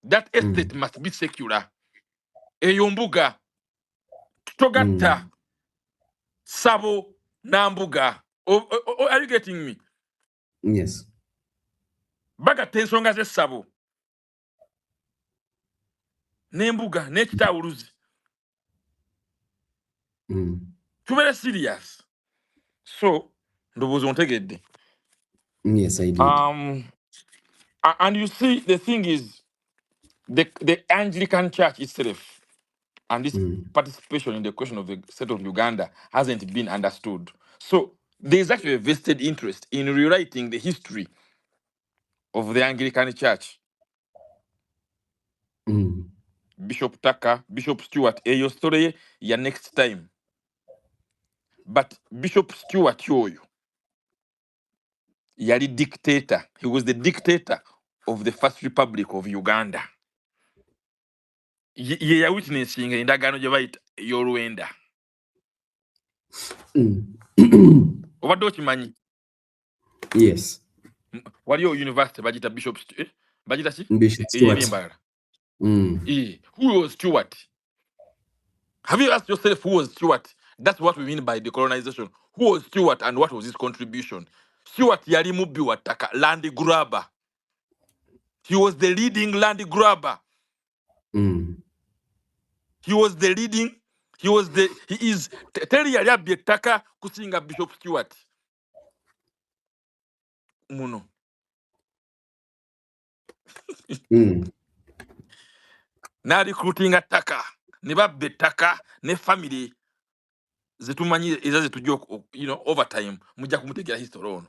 That estate must be secular. Eyo mbuga togatta sabo nambuga. Are you getting me? Yes. Bagatta ensonga z'essabo n'embuga n'ekitawuluzi. Tubeere serious. So ndowooza ontegedde. Yes, I did. And you see, the thing is, the Anglican Church itself and this participation in the question of the state of Uganda hasn't been understood. So there's actually a vested interest in rewriting the history of the Anglican Church. Bishop Tucker, Bishop Stewart, eyo story ya next time. But Bishop Stewart yoyo yali dictator. He was the dictator of the First Republic of Uganda. Ye ya witnessing endagaano gye bayita ey'Olwenda. Obadde okimanyi? Yes. Waliyo university bagita Bishop bagita ki? Bishop Stewart. Embalala. Who was Stewart? Have you asked yourself who was Stewart? That's what we mean by decolonization. Who was Stewart and what was his contribution? Stewart yali mubbi wa ttaka, land grabber. He was the leading land grabber. He is teri yali abbye ettaka kusinga Bishop Stewart. Muno. Na recruiting attaka. Ne babbe ettaka ne family zetumanyi eza zetujjo, over time mujja kumutegera history ono.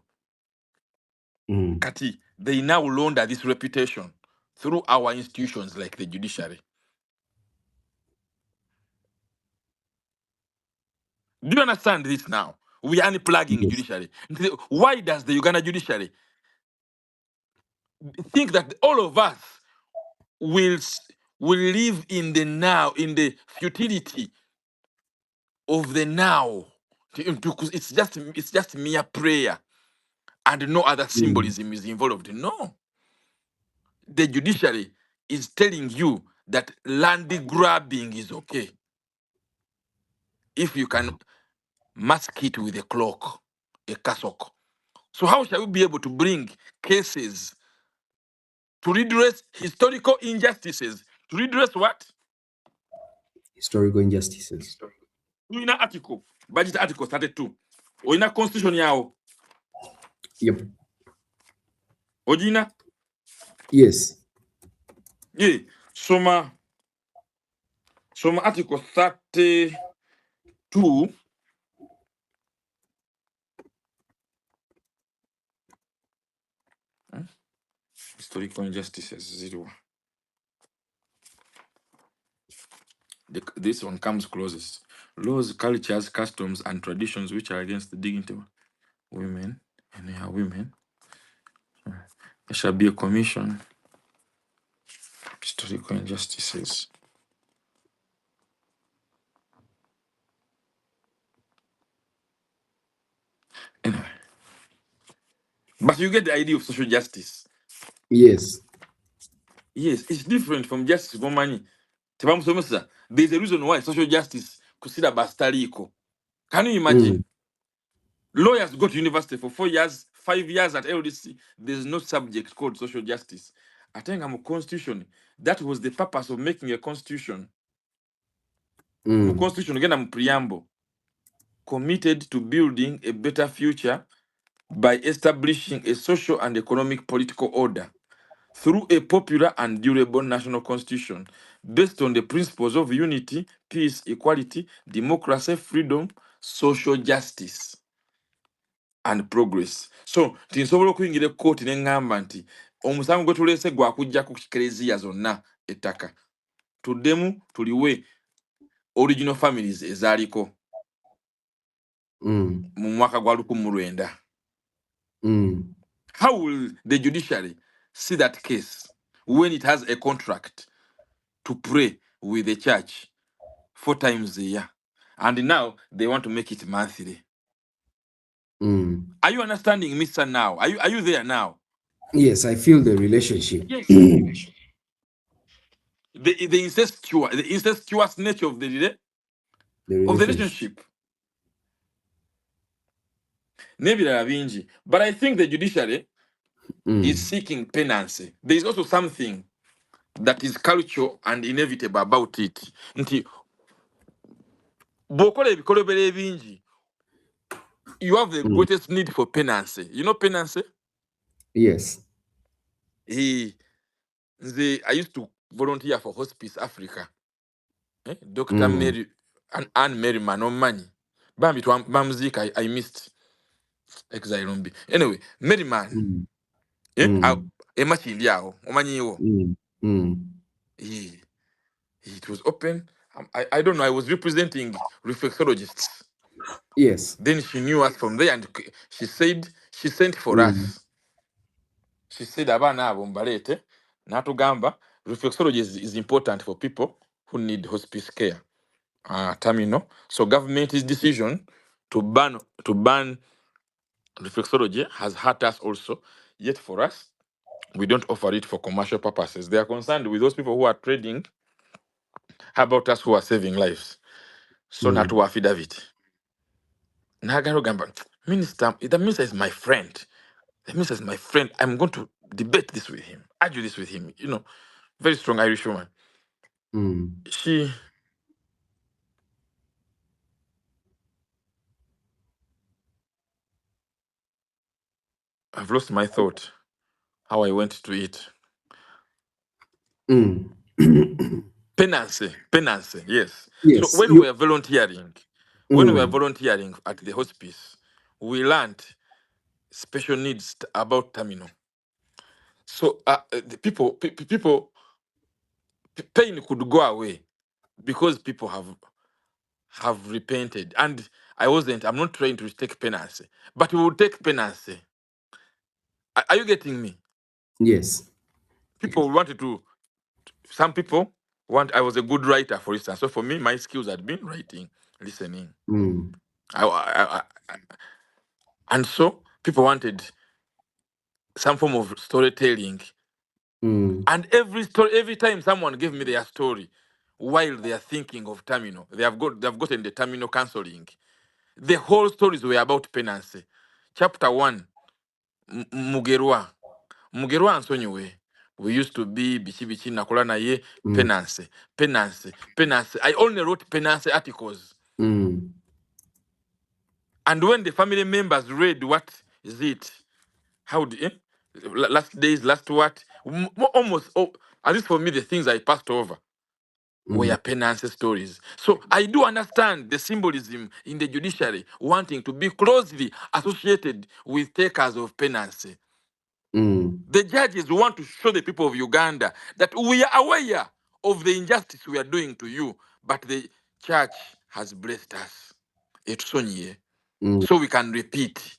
Kati they now launder this reputation through our institutions like the judiciary. Do you understand this now? We are unplugging judiciary. Why does the Uganda judiciary think that all of us will live in the now, in the futility of the now? It's just mere prayer and no other symbolism is involved. No. The judiciary is telling you that land grabbing is okay if you can mask it with a cloak, a cassock. So how shall we be able to bring cases to redress historical injustices? To redress what? Historical injustices. In an article, budget article 32. Or in a constitution yao. Yep. Ojina? Yes. Yeah. Soma article 32. Historical injustices 0. This one comes closest. Laws, cultures, customs, and traditions which are against the dignity of women and their women. There shall be a commission. Historical injustices. Anyway. But you get the idea of social justice. Yes. Yes, it's different from justice for money. There's a reason why social justice consider bastariko. Can you imagine? Lawyers go to university for 4 years, 5 years at LDC. There's no subject called social justice. I think I'm a constitution. That was the purpose of making a constitution. Constitution again, I'm preamble. Committed to building a better future by establishing a social and economic political order through a popular and durable national constitution based on the principles of unity, peace, equality, democracy, freedom, social justice, and progress. So tinsobola okuyingira ekkooti ne ŋŋamba nti omusango gwe tuleese gwakujja ku kereziya zonna ettaka tuddemu tuliwe original families ezaaliko mu mwaka gwa 1900. How will the judiciary see that case when it has a contract to pray with the church 4 times a year, and now they want to make it monthly? Are you understanding, Mr. Now? Are you there now? Yes, I feel the relationship. Yes. The incestuous nature of the relationship. Nebirala bingi. But I think the judiciary is seeking penance. There is also something that is cultural and inevitable about it. Nti bw'okola ebikolobero ebingi, you have the greatest need for penance. You know penance? Yes. I used to volunteer for Hospice Africa. Dr. Mary and Anne Merriman omanyi. Bambi bamuziika, I missed exile. Anyway, Merriman. Emakindi awo omanyiwo. It was open. I don't know. I was representing reflexologists. Yes. Then she knew us from there, and she sent for us. She said, "Abana abo mbalete natugamba reflexology is important for people who need hospice care, terminal. So government's decision to ban reflexology has hurt us also. Yet for us, we don't offer it for commercial purposes. They are concerned with those people who are trading. How about us who are saving lives? So natuwa affidavit. Nagaro gamba, Minister, the minister is my friend. The minister is my friend. I'm going to debate this with him, argue this with him. You know, very strong Irish woman. I've lost my thought, how I went to it. Penance, yes. So when we were volunteering, at the hospice, we learned special needs about terminal. So the people, pain could go away because people have repented. And I'm not trying to take penance, but we will take penance. Are you getting me? Yes. People wanted to, some people I was a good writer, for instance. So for me, my skills had been writing, listening. And so people wanted some form of storytelling. And every time someone gave me their story, while they are thinking of terminal, they've gotten the terminal counseling. The whole stories were about penance. Chapter 1, Mugerwa nsonyiwe. We used to be bichi nakola naye penance. I only wrote penance articles. And when the family members read what is it, how do last days, last what, almost, at least for me, the things I passed over were penance stories. So I do understand the symbolism in the judiciary wanting to be closely associated with takers of penance. The judges want to show the people of Uganda that we are aware of the injustice we are doing to you, but the church has blessed us. It's Sonye. So we can repeat.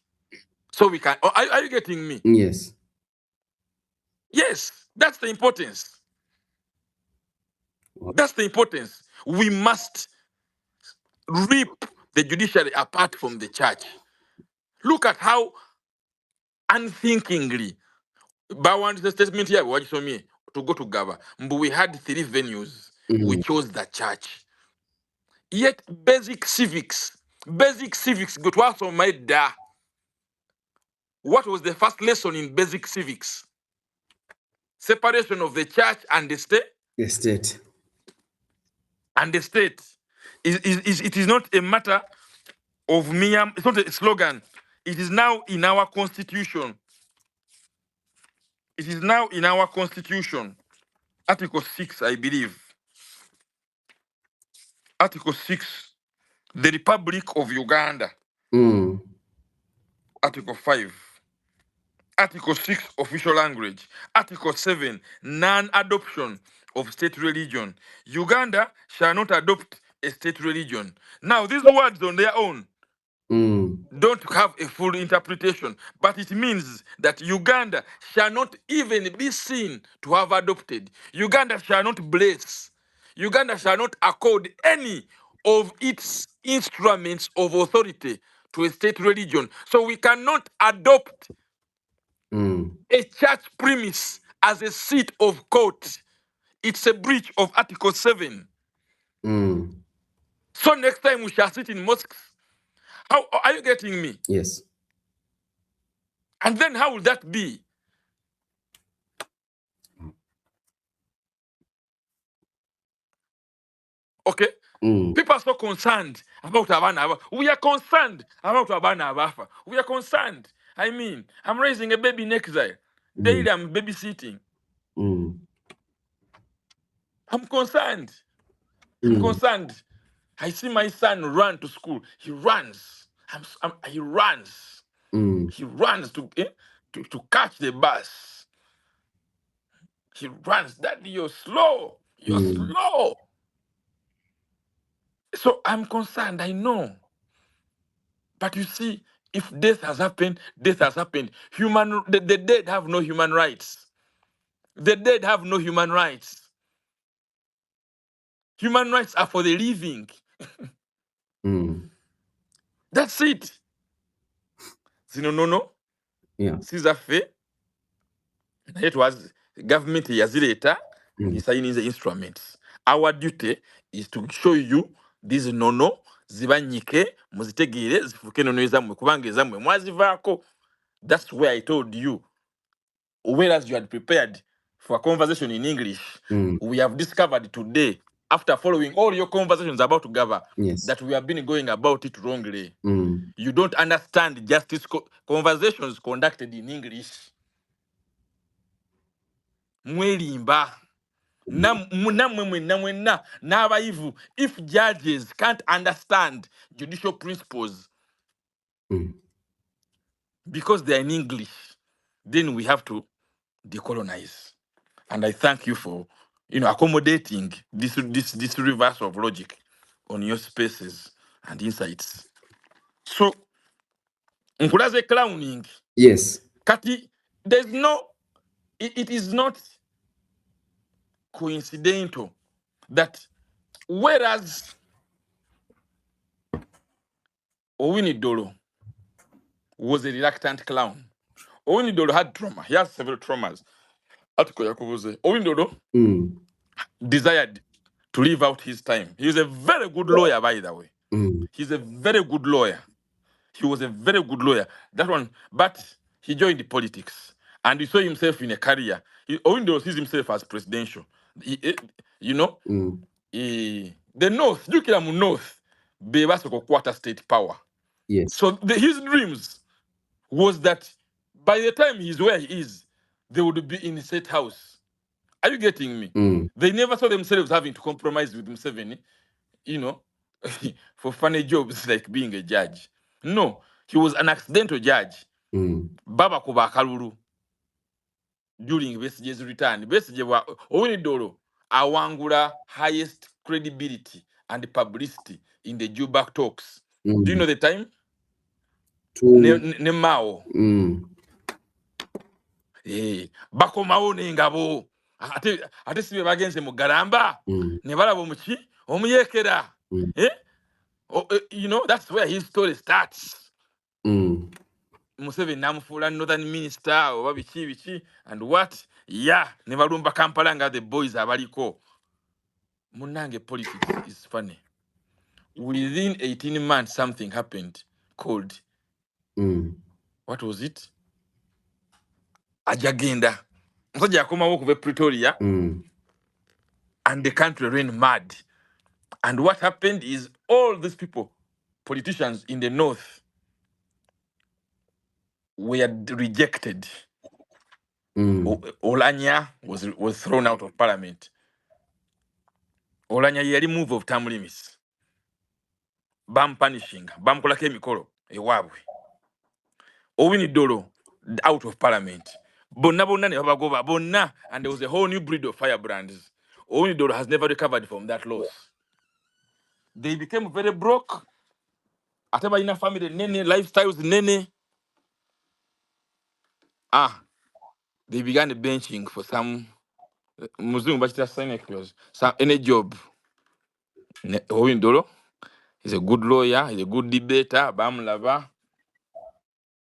So we can. Are you getting me? Yes. Yes, that's the importance. That's the importance. We must rip the judiciary apart from the church. Look at how unthinkingly Bawan's statement here, what you saw me to go to Gaba. But we had 3 venues. We chose the church. Yet basic civics go to us on my da. What was the first lesson in basic civics? Separation of the church and the state. The state. And the state. It is not a matter of mere, it's not a slogan. It is now in our constitution. It is now in our constitution. Article 6, I believe. Article 6, the Republic of Uganda. Article 5. Article 6, official language. Article 7, non-adoption of state religion. Uganda shall not adopt a state religion. Now, these words on their own don't have a full interpretation, but it means that Uganda shall not even be seen to have adopted. Uganda shall not bless. Uganda shall not accord any of its instruments of authority to a state religion. So we cannot adopt a church premise as a seat of court. It's a breach of Article 7. So next time we shall sit in mosques. How are you getting me? Yes. And then how will that be? Okay? People are so concerned about Abana. We are concerned about Abana Abafa. We are concerned. I mean, I'm raising a baby in exile. Daily I'm babysitting. I'm concerned. I'm concerned. I see my son run to school. He runs. He runs. He runs to catch the bus. He runs. Daddy, you're slow. You're slow. So I'm concerned. I know. But you see, if death has happened, death has happened. The dead have no human rights. The dead have no human rights. Human rights are for the living. That's it. No. Yeah. Sizafe. It was government yazileta. He signing the instruments. Our duty is to show you these nono zibanyike muzitegire zifuke nono ezamwe kubanga ezamwe mwazivako. That's where I told you. Whereas you had prepared for a conversation in English, we have discovered today, after following all your conversations about Gava, that we have been going about it wrongly. You don't understand justice conversations conducted in English. Mwelimba. If judges can't understand judicial principles because they're in English, then we have to decolonize. And I thank you for accommodating this reverse of logic on your spaces and insights. So nkulaze clowning. Yes. Kati, it is not coincidental that whereas Owinidolo was a reluctant clown, Owinidolo had trauma. He has several traumas. Owinidolo desired to live out his time. He is a very good lawyer, by the way. He's a very good lawyer. He was a very good lawyer. That one, but he joined politics and he saw himself in a career. Owinidolo sees himself as presidential. The North, Jukiramu North, Bebasoko quarter state power. Yes. So his dreams was that by the time he's where he is, they would be in a state house. Are you getting me? They never saw themselves having to compromise with Museveni, for funny jobs like being a judge. No, he was an accidental judge. Baba kuba kalulu during Besige's return. Besige Owinidolo awangula highest credibility and publicity in the Juba talks. Do you know the time? Ne Mao. Bakomawo n'engabo. Ate sibe bagenze mu Galamba. Ne balaba omuki omuyekera. That's where his story starts. Museveni namufuula northern minister oba biki and what? Yeah, ne balumba Kampala nga the boys abaliko. Munange politics is funny. Within 18 months something happened called what was it? Ajagenda. Musajja yakomawo okuva Pretoria and the country ran mad. And what happened is all these people, politicians in the north, were rejected. Olanya was thrown out of parliament. Olanya yali move of term limits. Bam punishing, bam kolako emikolo ewabwe. Owini Dolo out of parliament. Bonna bonna ne babagoba bonna, and there was a whole new breed of firebrands. Owini Dolo has never recovered from that loss. They became very broke. Ateba ina family nene, lifestyles nene. They began benching for some Muslim bachita senators, some any job. Owini Dolo is a good lawyer, he's a good debater, bamulaba.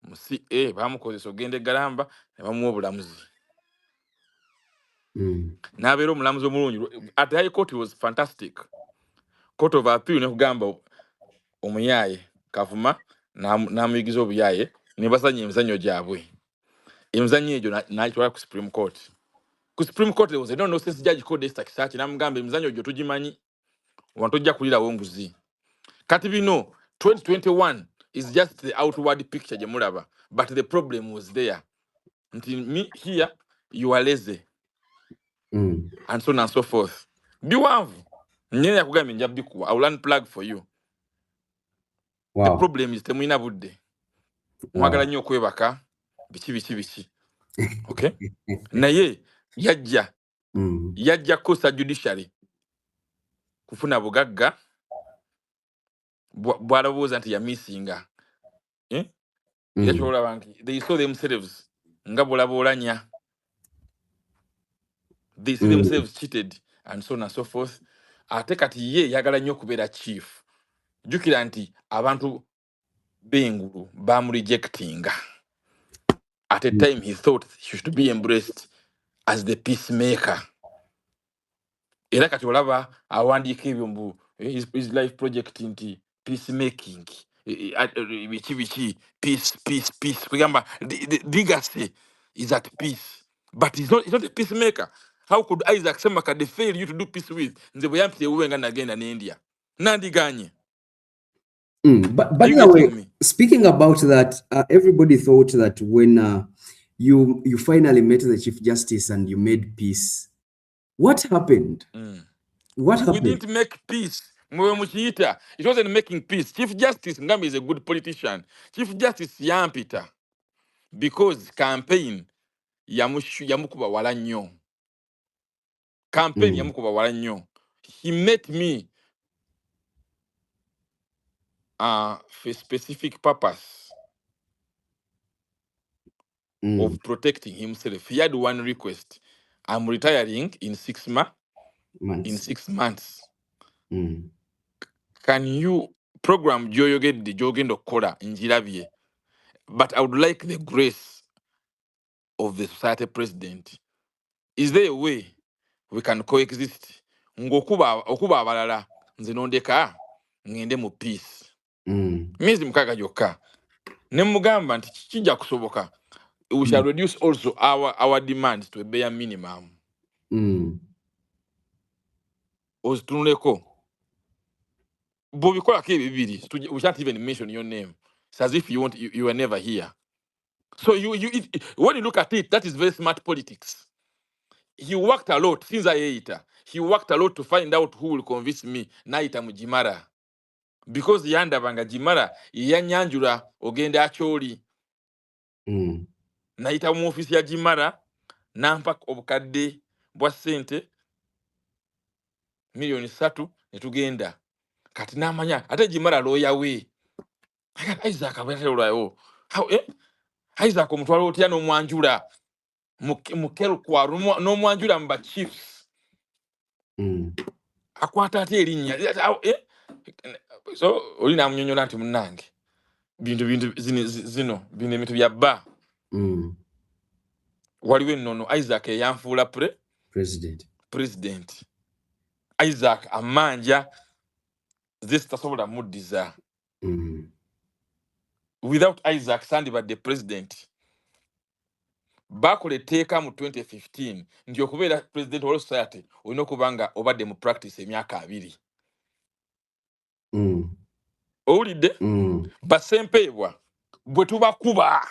Bamukozesa ogende galamba ne bamuwa obulamuzi. N'abeera omulamuzi omulungi. At the High Court, he was fantastic. Court of Appeal ne kugamba omuyaye Kavuma n'amuyigiza obuyaye ne basanya emizannyo gyabwe. Emizannyo egyo n'agitwala ku Supreme Court. Ku Supreme Court there was a no-nonsense judge called Esther Kisaaki n'amugamba emizannyo egyo tugimanyi wantu ojja kulirawo nguzi. Kati bino 2021 is just the outward picture gye mulaba, but the problem was there. Until me here, you are lazy. And so on and so forth. Biwanvu. Nyine yakugambye nja bikuwa. I will unplug for you. Wow. The problem is temuyina budde. Mwagala nnyo okwebaka biki. Okay? Naye yajja kukosa judiciary kufuna bugagga bw'alowooza nti yamisinga. Yakyolaba nti they saw themselves nga bw'olaba olanya. They see themselves cheated and so on and so forth. Ate kati ye yagala nnyo okubeera chief. Jjukira nti abantu b'engulu bamurejectinga. At a time he thought he should be embraced as the peacemaker. Era kati olaba awandiika ebyo mbu his life project nti peacemaking. Biki peace. Kugamba the legacy is at peace. But he's not a peacemaker. How could Isaac Ssemakadde fail you to do peace with? Nze bwe yampita ewuwe nga nagenda ne India. Nandiganye. But anyway, speaking about that, everybody thought that when you finally met the Chief Justice and you made peace, what happened? What happened? We didn't make peace. It wasn't making peace. Chief Justice Ngambi is a good politician. Chief Justice yampita because campaign yamukuba wala nnyo. Campaign yamukuba wala nnyo. He met me for a specific purpose of protecting himself. He had one request. I'm retiring in 6 months. In 6 months. Can you program Jogendo Kola in Jirabie? But I would like the grace of the society president. Is there a way we can coexist? Okuba abalala nze nondeka ngende mu peace. Miezi mukaaga gyokka. Ne mugamba nti kijja kusoboka. We shall reduce also our demands to a bare minimum. Ozitunuleko. Bobikolako ebibiri. We can't even mention your name. It's as if you were never here. So when you look at it, that is very smart politics. He worked a lot since I ate. He worked a lot to find out who will convince me. Naita Mujimara. Because yanda banga Jimara, yanyanjura ogende acholi. Naita mu office ya Jimara, nampa obukadde bwa sente million 3 netugenda. Kati namanya ate Jimara lawyer we. Isaac abatero how Isaac omutwalo otya no mwanjula. Mukero kwa no mwanjula mba chiefs. Akwata ate erinnya. So olina amunyonyola nti munnange. Bintu zino bintu bya bba. Waliwo ennono Isaac eyanfuula president. Isaac amanja zitasobola muddiza. Without Isaac sandibadde president. Bakola etteeka mu 2015 nti okubeera president wa society olina okubanga obadde mu practice emyaka 2. Owulidde? Basempeebwa bwe tubakuba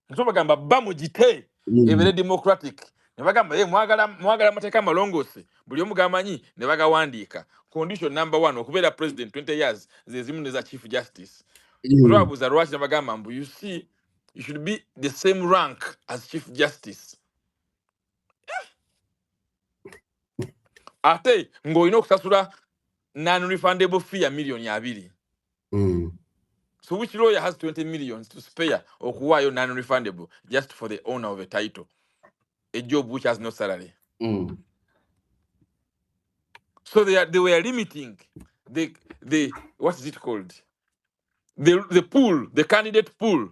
nso bagamba bamugite ebere democratic ne bagamba mwagala amateeka amalongoosi buli omu gamanyi ne bagawandiika condition number 1 okubeera president 20 years ze zimu neza chief justice olwabuuza lwaki ne bagamba mbu you see you should be the same rank as chief justice ate ng'olina okusasula non-refundable fee ya $2 million. So which lawyer has 20 millions to spare okuwaayo non-refundable just for the owner of a title, a job which has no salary? So they were limiting the what is it called? The pool, the candidate pool,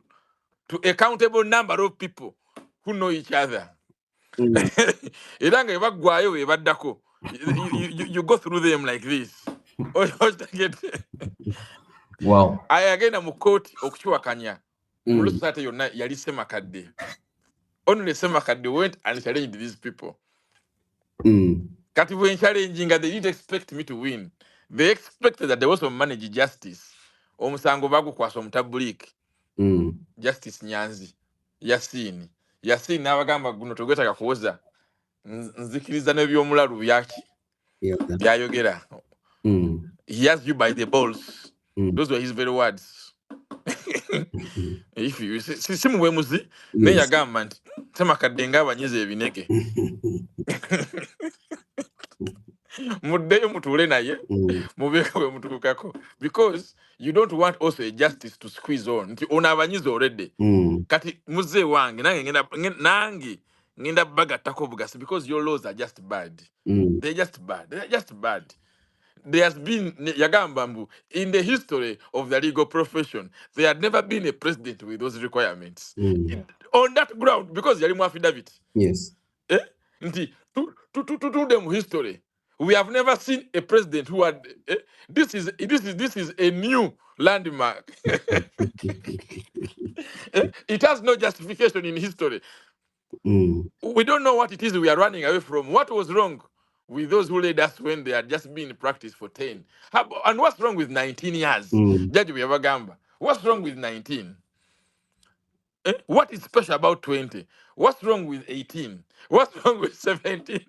to a countable number of people who know each other. Era nga baggwayo we baddako. You go through them like this. Wow. Ayagenda mu court okukiwakanya. Mu society yonna yali ssemakadde. Only ssemakadde went and challenged these people. Kati when challenging, they didn't expect me to win. They expected that there was some manage justice. Omusango bagukwasa omutabulik. Justice Nyanzi. Yasini n'abagamba guno togwetaka kuwoza. Nzikiriza n'ebyomulalu byaki. Byayogera. He has you by the balls. Those were his very words. If you see muwemuzi ne yagamba nti ssemakadde ng'abanyiza ebinege. Muddeyo mutuule naye mubeeko bwe mutukukako because you don't want also a justice to squeeze on nti ono abanyiza already kati muze wange nange ngenda bagattako bugasi because your laws are just bad. They're just bad. There has been yagamba mbu in the history of the legal profession there had never been a president with those requirements on that ground because yali mu affidavit. Yes. Nti to them history we have never seen a president who had this is a new landmark. It has no justification in history. We don't know what it is we are running away from. What was wrong with those who led us when they had just been in practice for 10? And what's wrong with 19 years? Judge Byabagamba. What's wrong with 19? What is special about 20? What's wrong with 18? What's wrong with 17?